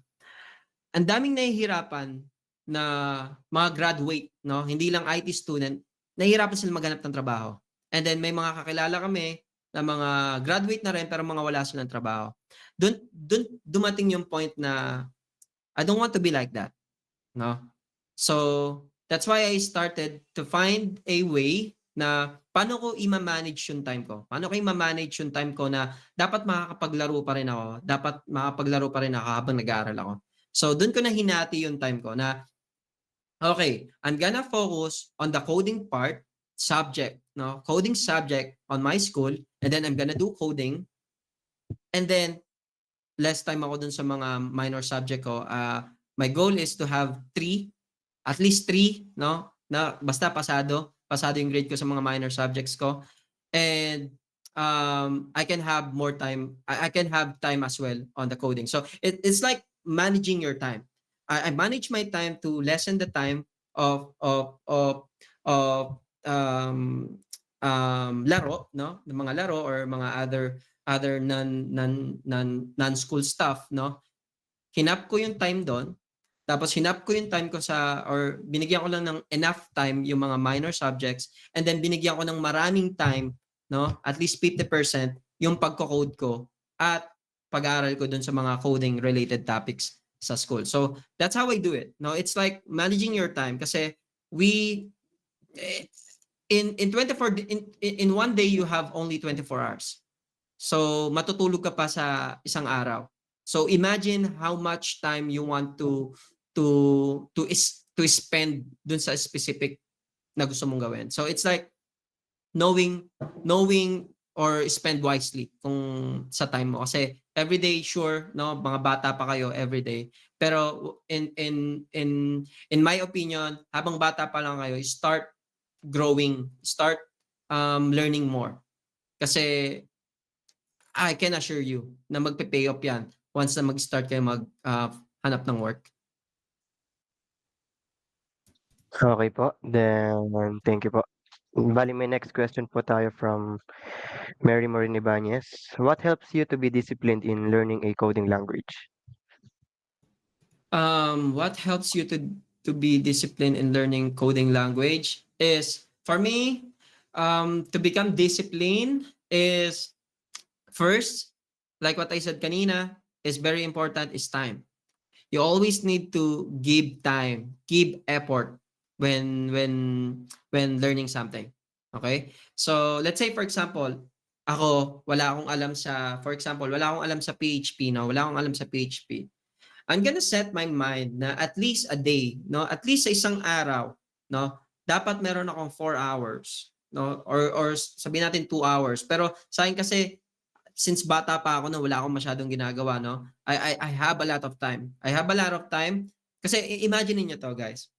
ang daming nahihirapan na mga graduate, no? Hindi lang IT student, nahihirapan sila maghanap ng trabaho. And then may mga kakilala kami na mga graduate na rin pero mga wala silang trabaho. Doon dumating yung point na I don't want to be like that, no? So that's why I started to find a way na paano ko i-manage yung time ko. Paano ko i-manage yung time ko na dapat makakapaglaro pa rin ako, dapat makapaglaro pa rin ako habang nag-aaral ako. So doon ko na hinati yung time ko na okay, I'm gonna focus on the coding part, subject, no? Coding subject on my school, and then I'm gonna do coding. And then less time ako dun sa mga minor subject ko. My goal is to have at least 3, no? Na basta pasado yung grade ko sa mga minor subjects ko. And I can have more time. I can have time as well on the coding. So it's like managing your time. I manage my time to lessen the time of laro, no? Ng mga laro or mga other non-school stuff, no? Hinap ko yung time doon. Tapos hinap ko yung time ko or binigyan ko lang ng enough time yung mga minor subjects and then binigyan ko ng maraming time, no? At least 50% yung pagko-code ko at pag-aaral ko dun sa mga coding related topics sa school. So that's how I do it. No, it's like managing your time kasi in 1 day you have only 24 hours. So matutulog ka pa sa isang araw. So imagine how much time you want to spend dun sa specific na gusto mong gawin. So it's like knowing or spend wisely kung sa time mo kasi everyday sure no mga bata pa kayo everyday pero in my opinion habang bata pa lang kayo start growing, start learning more kasi I can assure you na magpe-pay off yan once na mag-start kayo hanap ng work. Okay po. Then, thank you po. Bali, may next question po tayo from Mary Morin Ibanez. What helps you to be disciplined in learning a coding language? What helps you to be disciplined in learning coding language is, for me, to become disciplined is first, like what I said kanina, is very important is time. You always need to give time, give effort when learning something. Okay? So, let's say for example, ako wala akong alam sa PHP, no? Wala akong alam sa PHP. I'm gonna set my mind na at least a day, no? At least sa isang araw, no? Dapat meron akong 4 hours, no? Or sabihin natin 2 hours. Pero sa akin kasi since bata pa ako na wala akong masyadong ginagawa, no? I have a lot of time. I have a lot of time kasi imagine niyo to, guys.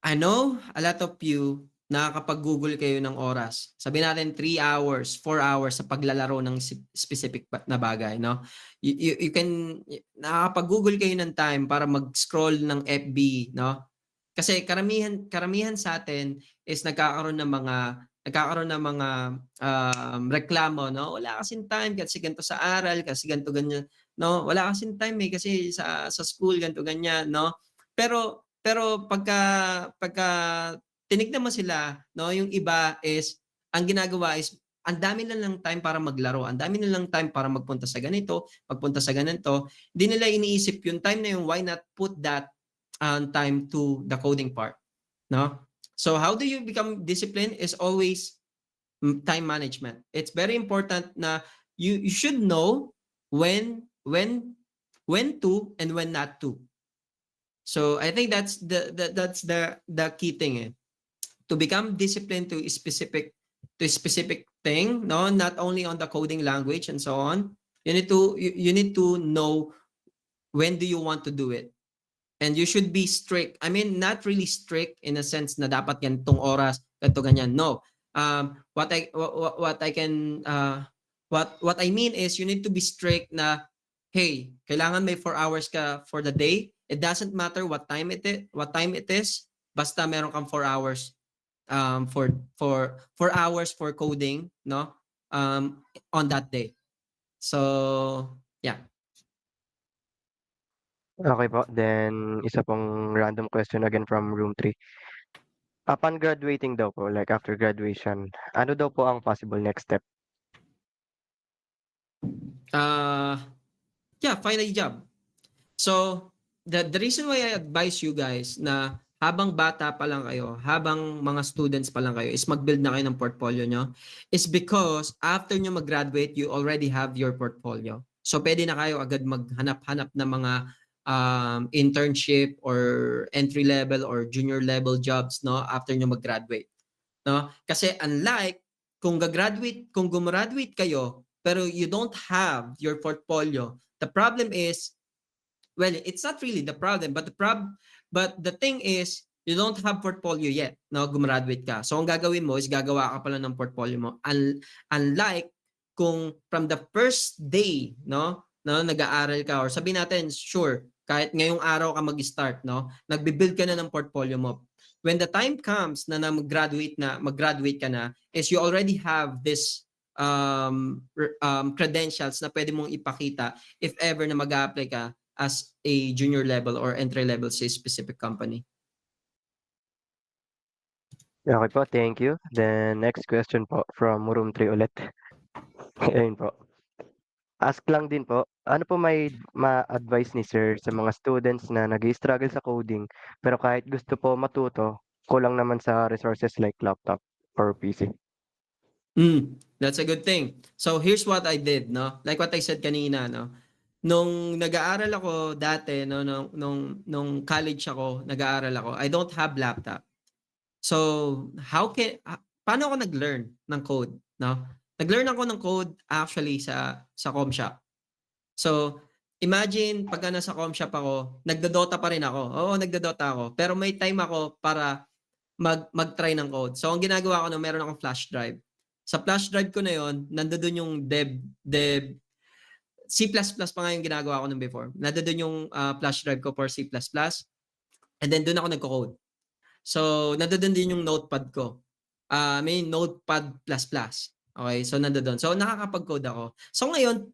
I know a lot of you nakakapag-Google kayo ng oras. Sabihin natin 3 hours, 4 hours sa paglalaro ng specific na bagay, no? You can nakakapag-Google kayo ng time para mag-scroll ng FB, no? Kasi karamihan sa atin is nagkakaroon ng mga reklamo, no? Wala kasing time kasi ganito sa aral, kasi ganito ganyan, no? Wala kasing time kasi sa school ganito ganyan, no? Pero pagka tinignan mo sila, no, yung iba is ang ginagawa is ang dami na lang time para maglaro, ang dami na lang time para magpunta sa ganito, magpunta sa ganito. Hindi nila iniisip yung time na yun, why not put that time to the coding part, no? So how do you become disciplined is always time management. It's very important na you should know when to and when not to. So I think that's the key thing, eh? To become disciplined to a specific thing, no, not only on the coding language and so on. You need to know when do you want to do it. And you should be strict. I mean, not really strict in a sense na dapat ganitong oras, ganito ganyan. No. What I mean is you need to be strict na, hey, kailangan may 4 hours ka for the day. It doesn't matter what time it is, basta meron kang 4 hours for 4 hours for coding, no? On that day. So, yeah. Okay po. Then, isa pong random question again from room 3. Upon graduating daw po, like after graduation, ano daw po ang possible next step? Yeah, find a job. So, the reason why I advise you guys na habang bata pa lang kayo, habang mga students pa lang kayo, is mag-build na kayo ng portfolio nyo, is because after nyo mag-graduate, you already have your portfolio. So, pwede na kayo agad maghanap-hanap ng mga internship or entry level or junior level jobs, no, after nyo mag-graduate, no? Kasi unlike kung gumraduate kayo pero you don't have your portfolio, the problem is, well, it's not really the problem, but the thing is you don't have portfolio yet, no, gumraduate ka. So ang gagawin mo is gagawa ka pala ng portfolio mo. Unlike kung from the first day, no, nag-aaral ka, or sabihin natin, sure, kahit ngayong araw ka mag-start, no, nagbi-build ka na ng portfolio mo. When the time comes na mag-graduate ka na, is you already have this credentials na pwede mong ipakita if ever na mag-a-apply ka as a junior level or entry level sa specific company. Okay po, thank you. Then, next question po from room 3 ulit. Ayun po. Ask lang din po, ano po may ma-advise ni sir sa mga students na nag-i-struggle sa coding pero kahit gusto po matuto, kulang naman sa resources like laptop or PC? That's a good thing. So here's what I did, no? Like what I said kanina, no? Nung nag-aaral ako dati, no, nung college ako, nag-aaral ako, I don't have laptop. So paano ako nag-learn ng code, no? Nag-learn ako ng code actually sa ComShop. So, imagine pagka nasa ComShop ako, nagdo-Dota pa rin ako. Oo, nagdo-Dota ako. Pero may time ako para mag-try ng code. So, ang ginagawa ko, meron akong flash drive. Sa flash drive ko na yon, nandoon yung dev C++ pa nga yung ginagawa ko nung before. Nandoon yung flash drive ko for C++. And then doon ako nagko-code. So, nandoon din yung notepad ko. May notepad++. Okay, so nandoon. So, nakakapag-code ako. So, ngayon,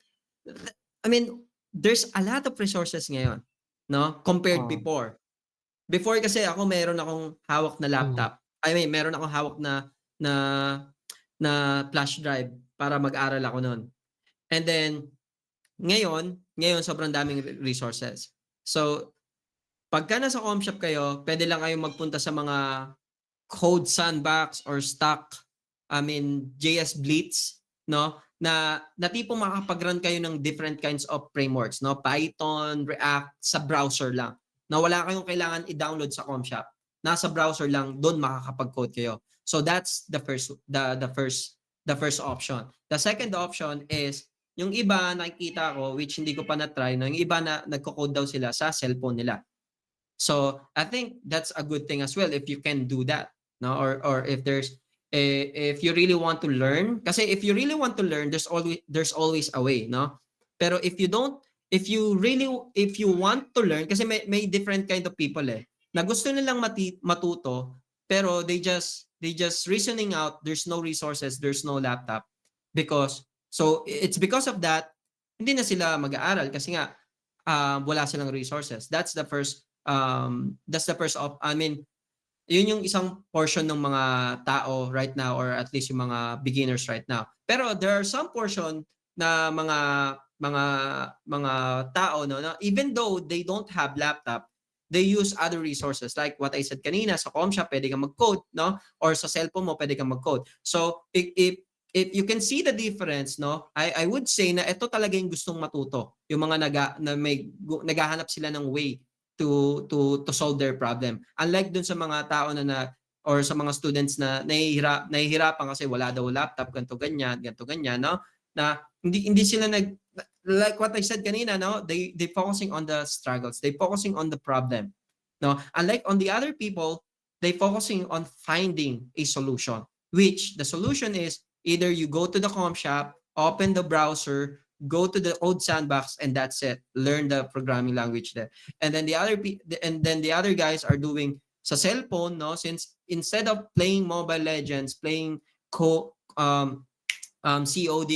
I mean, there's a lot of resources ngayon, no? Compared before. Before kasi ako meron akong hawak na laptop. I mean, meron akong hawak na flash drive para mag-aral ako noon. And then ngayon sobrang daming resources. So, pagka nasa ComShop kayo, pwede lang kayong magpunta sa mga Code Sandbox or JS Blitz, no? Na tipong makakapag-run kayo ng different kinds of frameworks, no? Python, React sa browser lang. Na wala kayong kailangan i-download sa ComShop. Nasa browser lang, doon makakapag-code kayo. So that's the first option. The second option is yung iba nakikita ko, which hindi ko pa na-try, no? Yung iba na nagko-code daw sila sa cellphone nila. So I think that's a good thing as well if you can do that, no? Or if you really want to learn, kasi if you really want to learn, there's always a way, no? Pero if you want to learn, kasi may different kind of people na gusto nilang matuto, pero they just reasoning out, there's no resources, there's no laptop, it's because of that hindi na sila mag-aaral kasi nga wala silang resources. That's the first yun yung isang portion ng mga tao right now, or at least yung mga beginners right now. Pero there are some portion na mga tao, no, na even though they don't have laptop, they use other resources like what I said kanina. Sa ComShop pwede kang mag-code, no, or sa cellphone mo pwede kang mag-code. So if you can see the difference, no, I would say na ito talaga yung gustong matuto, yung mga naghahanap sila ng way to solve their problem. Unlike dun sa mga tao na or sa mga students na nahihirapan kasi wala daw laptop, ganto ganyan, no, na hindi sila like what I said kanina, no, they focusing on the struggles, they focusing on the problem, no, unlike on the other people, they focusing on finding a solution, which the solution is either you go to the ComShop, open the browser, go to the Code Sandbox, and that's it. Learn the programming language there. And then the other guys are doing sa cellphone, no, since instead of playing Mobile Legends, playing COD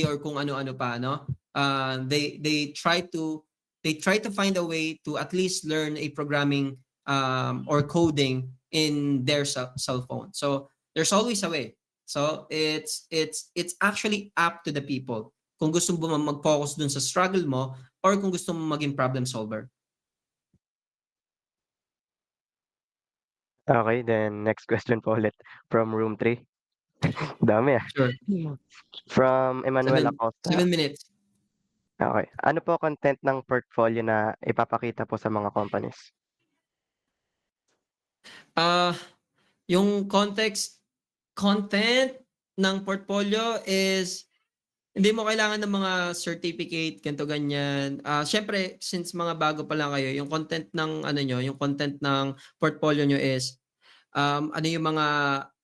or kung ano-ano pa, no, they try to find a way to at least learn a programming or coding in their cell phone. So there's always a way. So it's actually up to the people kung gusto mo mag-focus dun sa struggle mo or kung gusto mo maging problem solver. Okay, then next question po ulit from room 3. Dami ah. Sure. From Emmanuel Acosta. 7 minutes. Okay. Ano po content ng portfolio na ipapakita po sa mga companies? Yung content ng portfolio is hindi mo kailangan ng mga certificate, ganito ganyan. Syempre, since mga bago pa lang kayo, yung content ng yung content ng portfolio nyo is ano yung mga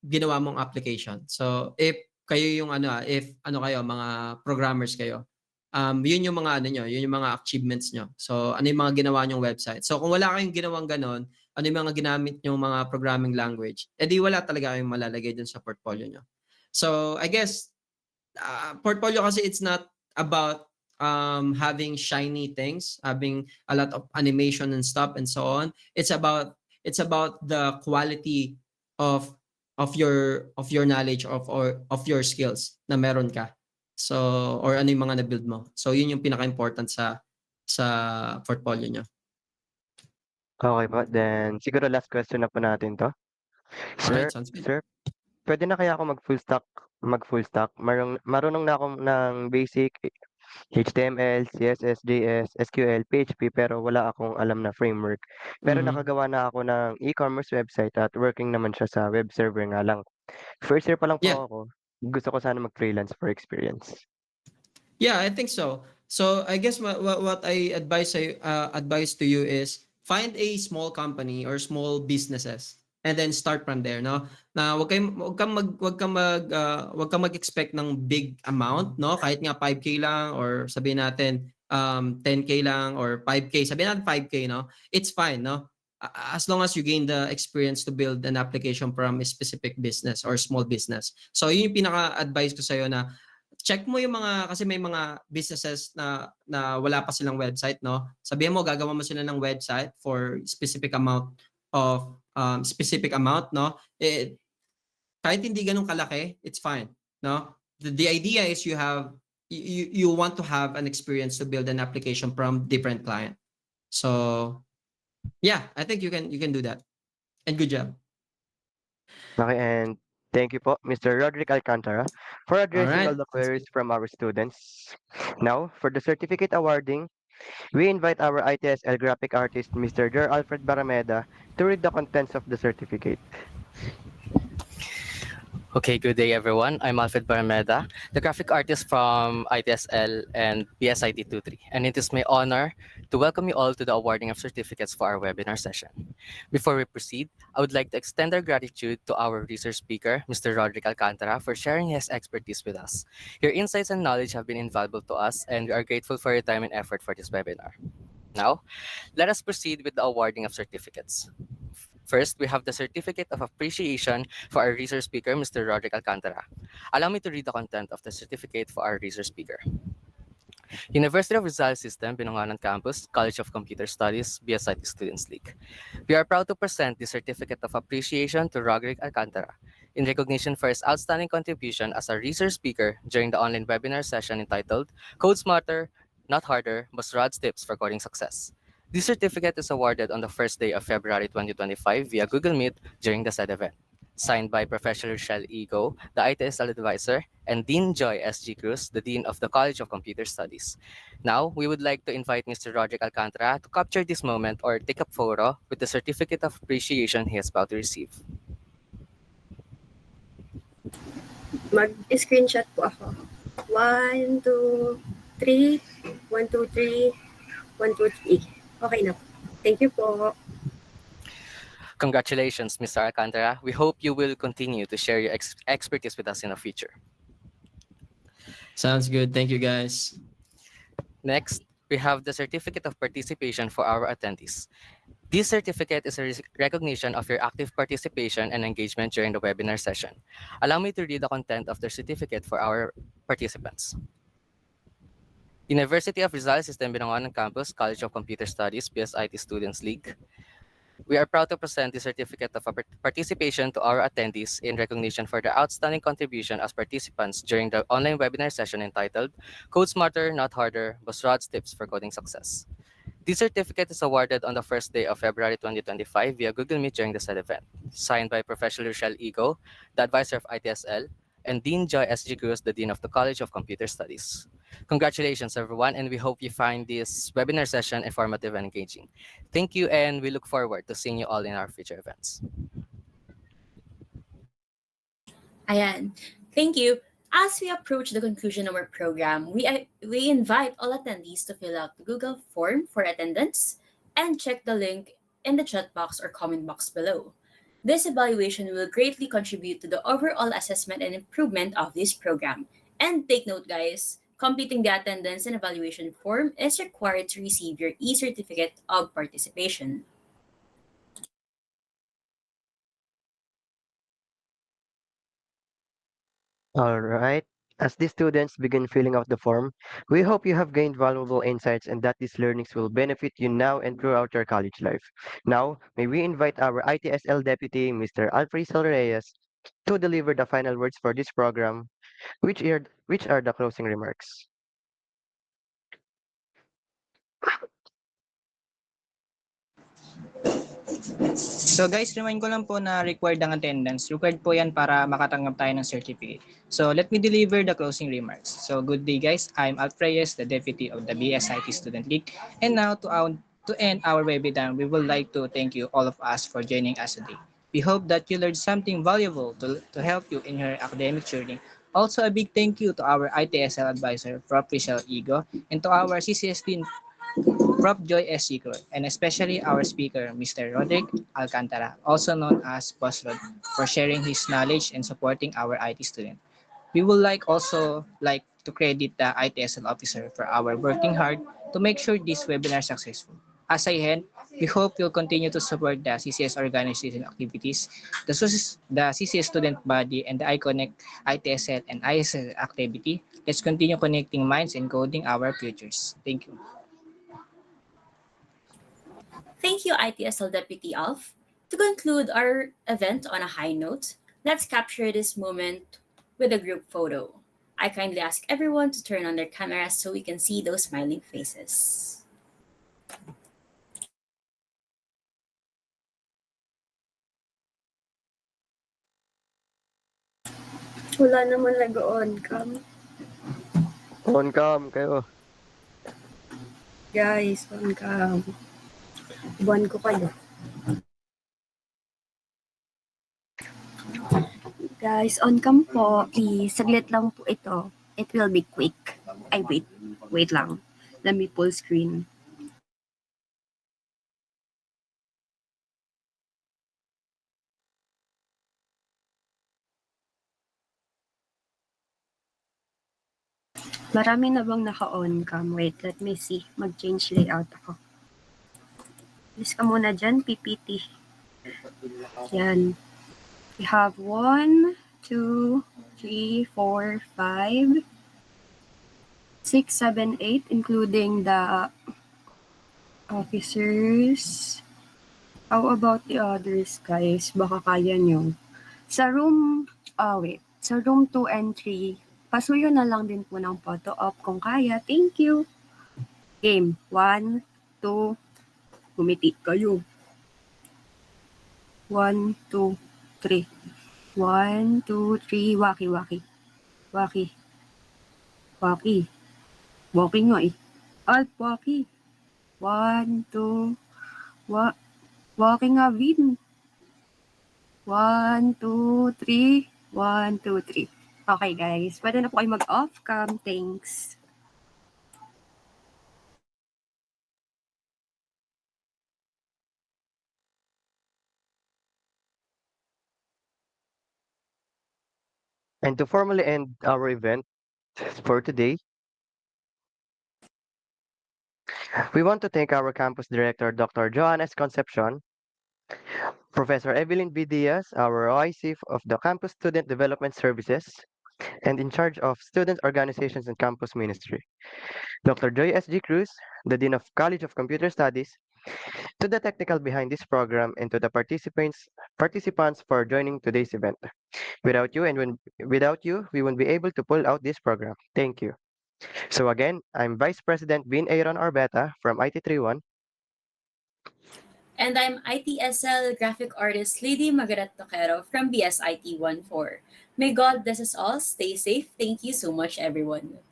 ginawa mong application. So, if kayo yung kayo, mga programmers kayo, yun yung mga yun yung mga achievements nyo. So, ano yung mga ginawa nyong website. So, kung wala kayong ginawang ganon, ano yung mga ginamit nyong mga programming language, edi wala talaga kayong malalagay dun sa portfolio nyo. So, I guess, portfolio kasi it's not about having shiny things, having a lot of animation and stuff and so on. It's about the quality of your knowledge of your skills na meron ka. So, or ano yung mga na-build mo. So, yun yung pinaka-important sa portfolio nyo. Okay po. Then, siguro last question na po natin to. Alright, sounds good. Sir, pwede na kaya ako mag-full stack? Marunong na ako ng basic HTML, CSS, JS, SQL, PHP, pero wala akong alam na framework. Pero nakagawa na ako ng e-commerce website at working naman siya sa web server nga lang. First year pa lang po Yeah. ako. Gusto ko sana mag-freelance for experience. Yeah, I think so. So I guess what I advise to you is find a small company or small businesses and then start from there, no? Na wag kang mag-expect ng big amount, no? Kahit nga 5K lang or sabihin natin 10K lang or 5K, sabihin natin 5K, no? It's fine, no? As long as you gain the experience to build an application from a specific business or small business. So yun yung pinaka-advice ko sa'yo na check mo yung kasi may mga businesses na wala pa silang website, no? Sabihin mo, gagawa mo sila ng website for specific amount, no? Kahit hindi ganun kalaki, it's fine, no? The idea is you want to have an experience to build an application from different client. So, yeah, I think you can do that. And good job. Okay, and thank you po, Mr. Roderick Alcantara, for addressing all Alright. the queries from our students. Now, for the certificate awarding, we invite our ITSL graphic artist, Mr. Jer Alfred Barameda, to read the contents of the certificate. Okay, good day everyone. I'm Alfred Barameda, the graphic artist from ITSL and BSIT 23, and it is my honor to welcome you all to the awarding of certificates for our webinar session. Before we proceed, I would like to extend our gratitude to our research speaker, Mr. Roderick Alcantara, for sharing his expertise with us. Your insights and knowledge have been invaluable to us, and we are grateful for your time and effort for this webinar. Now, let us proceed with the awarding of certificates. First, we have the Certificate of Appreciation for our research speaker, Mr. Roderick Alcantara. Allow me to read the content of the certificate for our research speaker. University of Rizal System, Binangonan Campus, College of Computer Studies, BSIT Students League. We are proud to present the Certificate of Appreciation to Roderick Alcantara in recognition for his outstanding contribution as a research speaker during the online webinar session entitled Code Smarter, Not Harder, but Rod's Tips for Coding Success. This certificate is awarded on the first day of February 2025 via Google Meet during the said event. Signed by Professor Rochelle Ego, the ITSL advisor, and Dean Joy S.G. Cruz, the Dean of the College of Computer Studies. Now, we would like to invite Mr. Roderick Alcantara to capture this moment or take a photo with the certificate of appreciation he is about to receive. Mag-screenshot po ako. 1, 2, 3. 1, 2, 3. 1, 2, 3. Okay na po. Thank you po. Congratulations, Mr. Alcantara. We hope you will continue to share your expertise with us in the future. Sounds good. Thank you, guys. Next, we have the Certificate of Participation for our attendees. This certificate is a recognition of your active participation and engagement during the webinar session. Allow me to read the content of the certificate for our participants. University of Rizal System, Binangonan Campus, College of Computer Studies, BSIT Students League. We are proud to present the Certificate of Participation to our attendees in recognition for their outstanding contribution as participants during the online webinar session entitled Code Smarter, Not Harder, but Rod's Tips for Coding Success. This certificate is awarded on the first day of February 2025 via Google Meet during the said event. Signed by Professor Rochelle Ego, the advisor of ITSL, and Dean Joy S.G. Cruz, the Dean of the College of Computer Studies. Congratulations, everyone, and we hope you find this webinar session informative and engaging. Thank you, and we look forward to seeing you all in our future events. Ayan. Thank you. As we approach the conclusion of our program, we invite all attendees to fill out the Google form for attendance and check the link in the chat box or comment box below. This evaluation will greatly contribute to the overall assessment and improvement of this program. And take note, guys, completing the attendance and evaluation form is required to receive your e-certificate of participation. All right. As the students begin filling out the form, we hope you have gained valuable insights and that these learnings will benefit you now and throughout your college life. Now, may we invite our ITSL Deputy, Mr. Alfredo Reyes, to deliver the final words for this program, which are the closing remarks. So guys, remind ko lang po na required ang attendance. Required po yan para makatanggap tayo ng certificate. So let me deliver the closing remarks. So good day guys, I'm Alf Reyes, the Deputy of the BSIT Student League. And now to end our webinar, we would like to thank you all of us for joining us today. We hope that you learned something valuable to help you in your academic journey. Also, a big thank you to our ITSL advisor, Prof. Rochelle Ego, and to our CCS team, Prof. Joy S. Sikro, and especially our speaker, Mr. Roderick Alcantara, also known as Boss Rod, for sharing his knowledge and supporting our IT student. We would also like to credit the ITSL officer for our working hard to make sure this webinar is successful. As I end, we hope you'll continue to support the CCS organization activities, the CCS student body, and the iConnect ITSL and ISL activity. Let's continue connecting minds and coding our futures. Thank you. Thank you, ITSL Deputy Alf. To conclude our event on a high note, let's capture this moment with a group photo. I kindly ask everyone to turn on their cameras so we can see those smiling faces. Wala naman nag-on cam. On cam kayo. Guys, on cam. Buwan ko kayo. Guys, on cam po, please. Saglit lang po ito. It will be quick. Ay, wait lang. Let me full screen. Marami na bang naka-on cam? Wait, let me see. Mag-change layout ako. Please ka muna dyan, PPT. Yan. We have 1, 2, 3, 4, 5, 6, 7, 8, including the officers. How about the others, guys? Baka kaya nyo. Sa room, sa room 2 and 3, pasuyo na lang din po ng photo op kung kaya. Thank you. Game. 1, 2, gumiti kayo. 1, 2, 3. 1, 2, 3, waki, waki. Waki. Waki. Waki nga eh. Alt, waki. 1, 2, waki nga, Vin. 1, 2, 3. 1, 2, 3. Okay, guys. Pwede na po kayo mag-off cam. Thanks. And to formally end our event for today, we want to thank our campus director, Dr. Johannes Concepcion, Professor Evelyn B. Diaz, our OIC of the Campus Student Development Services, and in charge of student organizations and campus ministry, Dr. Joy S.G. Cruz, the Dean of College of Computer Studies, to the technical behind this program, and to the participants for joining today's event. Without you, we won't be able to pull out this program. Thank you. So again, I'm Vice President Vin Aaron Orbeta from IT31. And I'm ITSL graphic artist Lady Margaret Toquero from BSIT 14. May God bless us all. Stay safe. Thank you so much, everyone.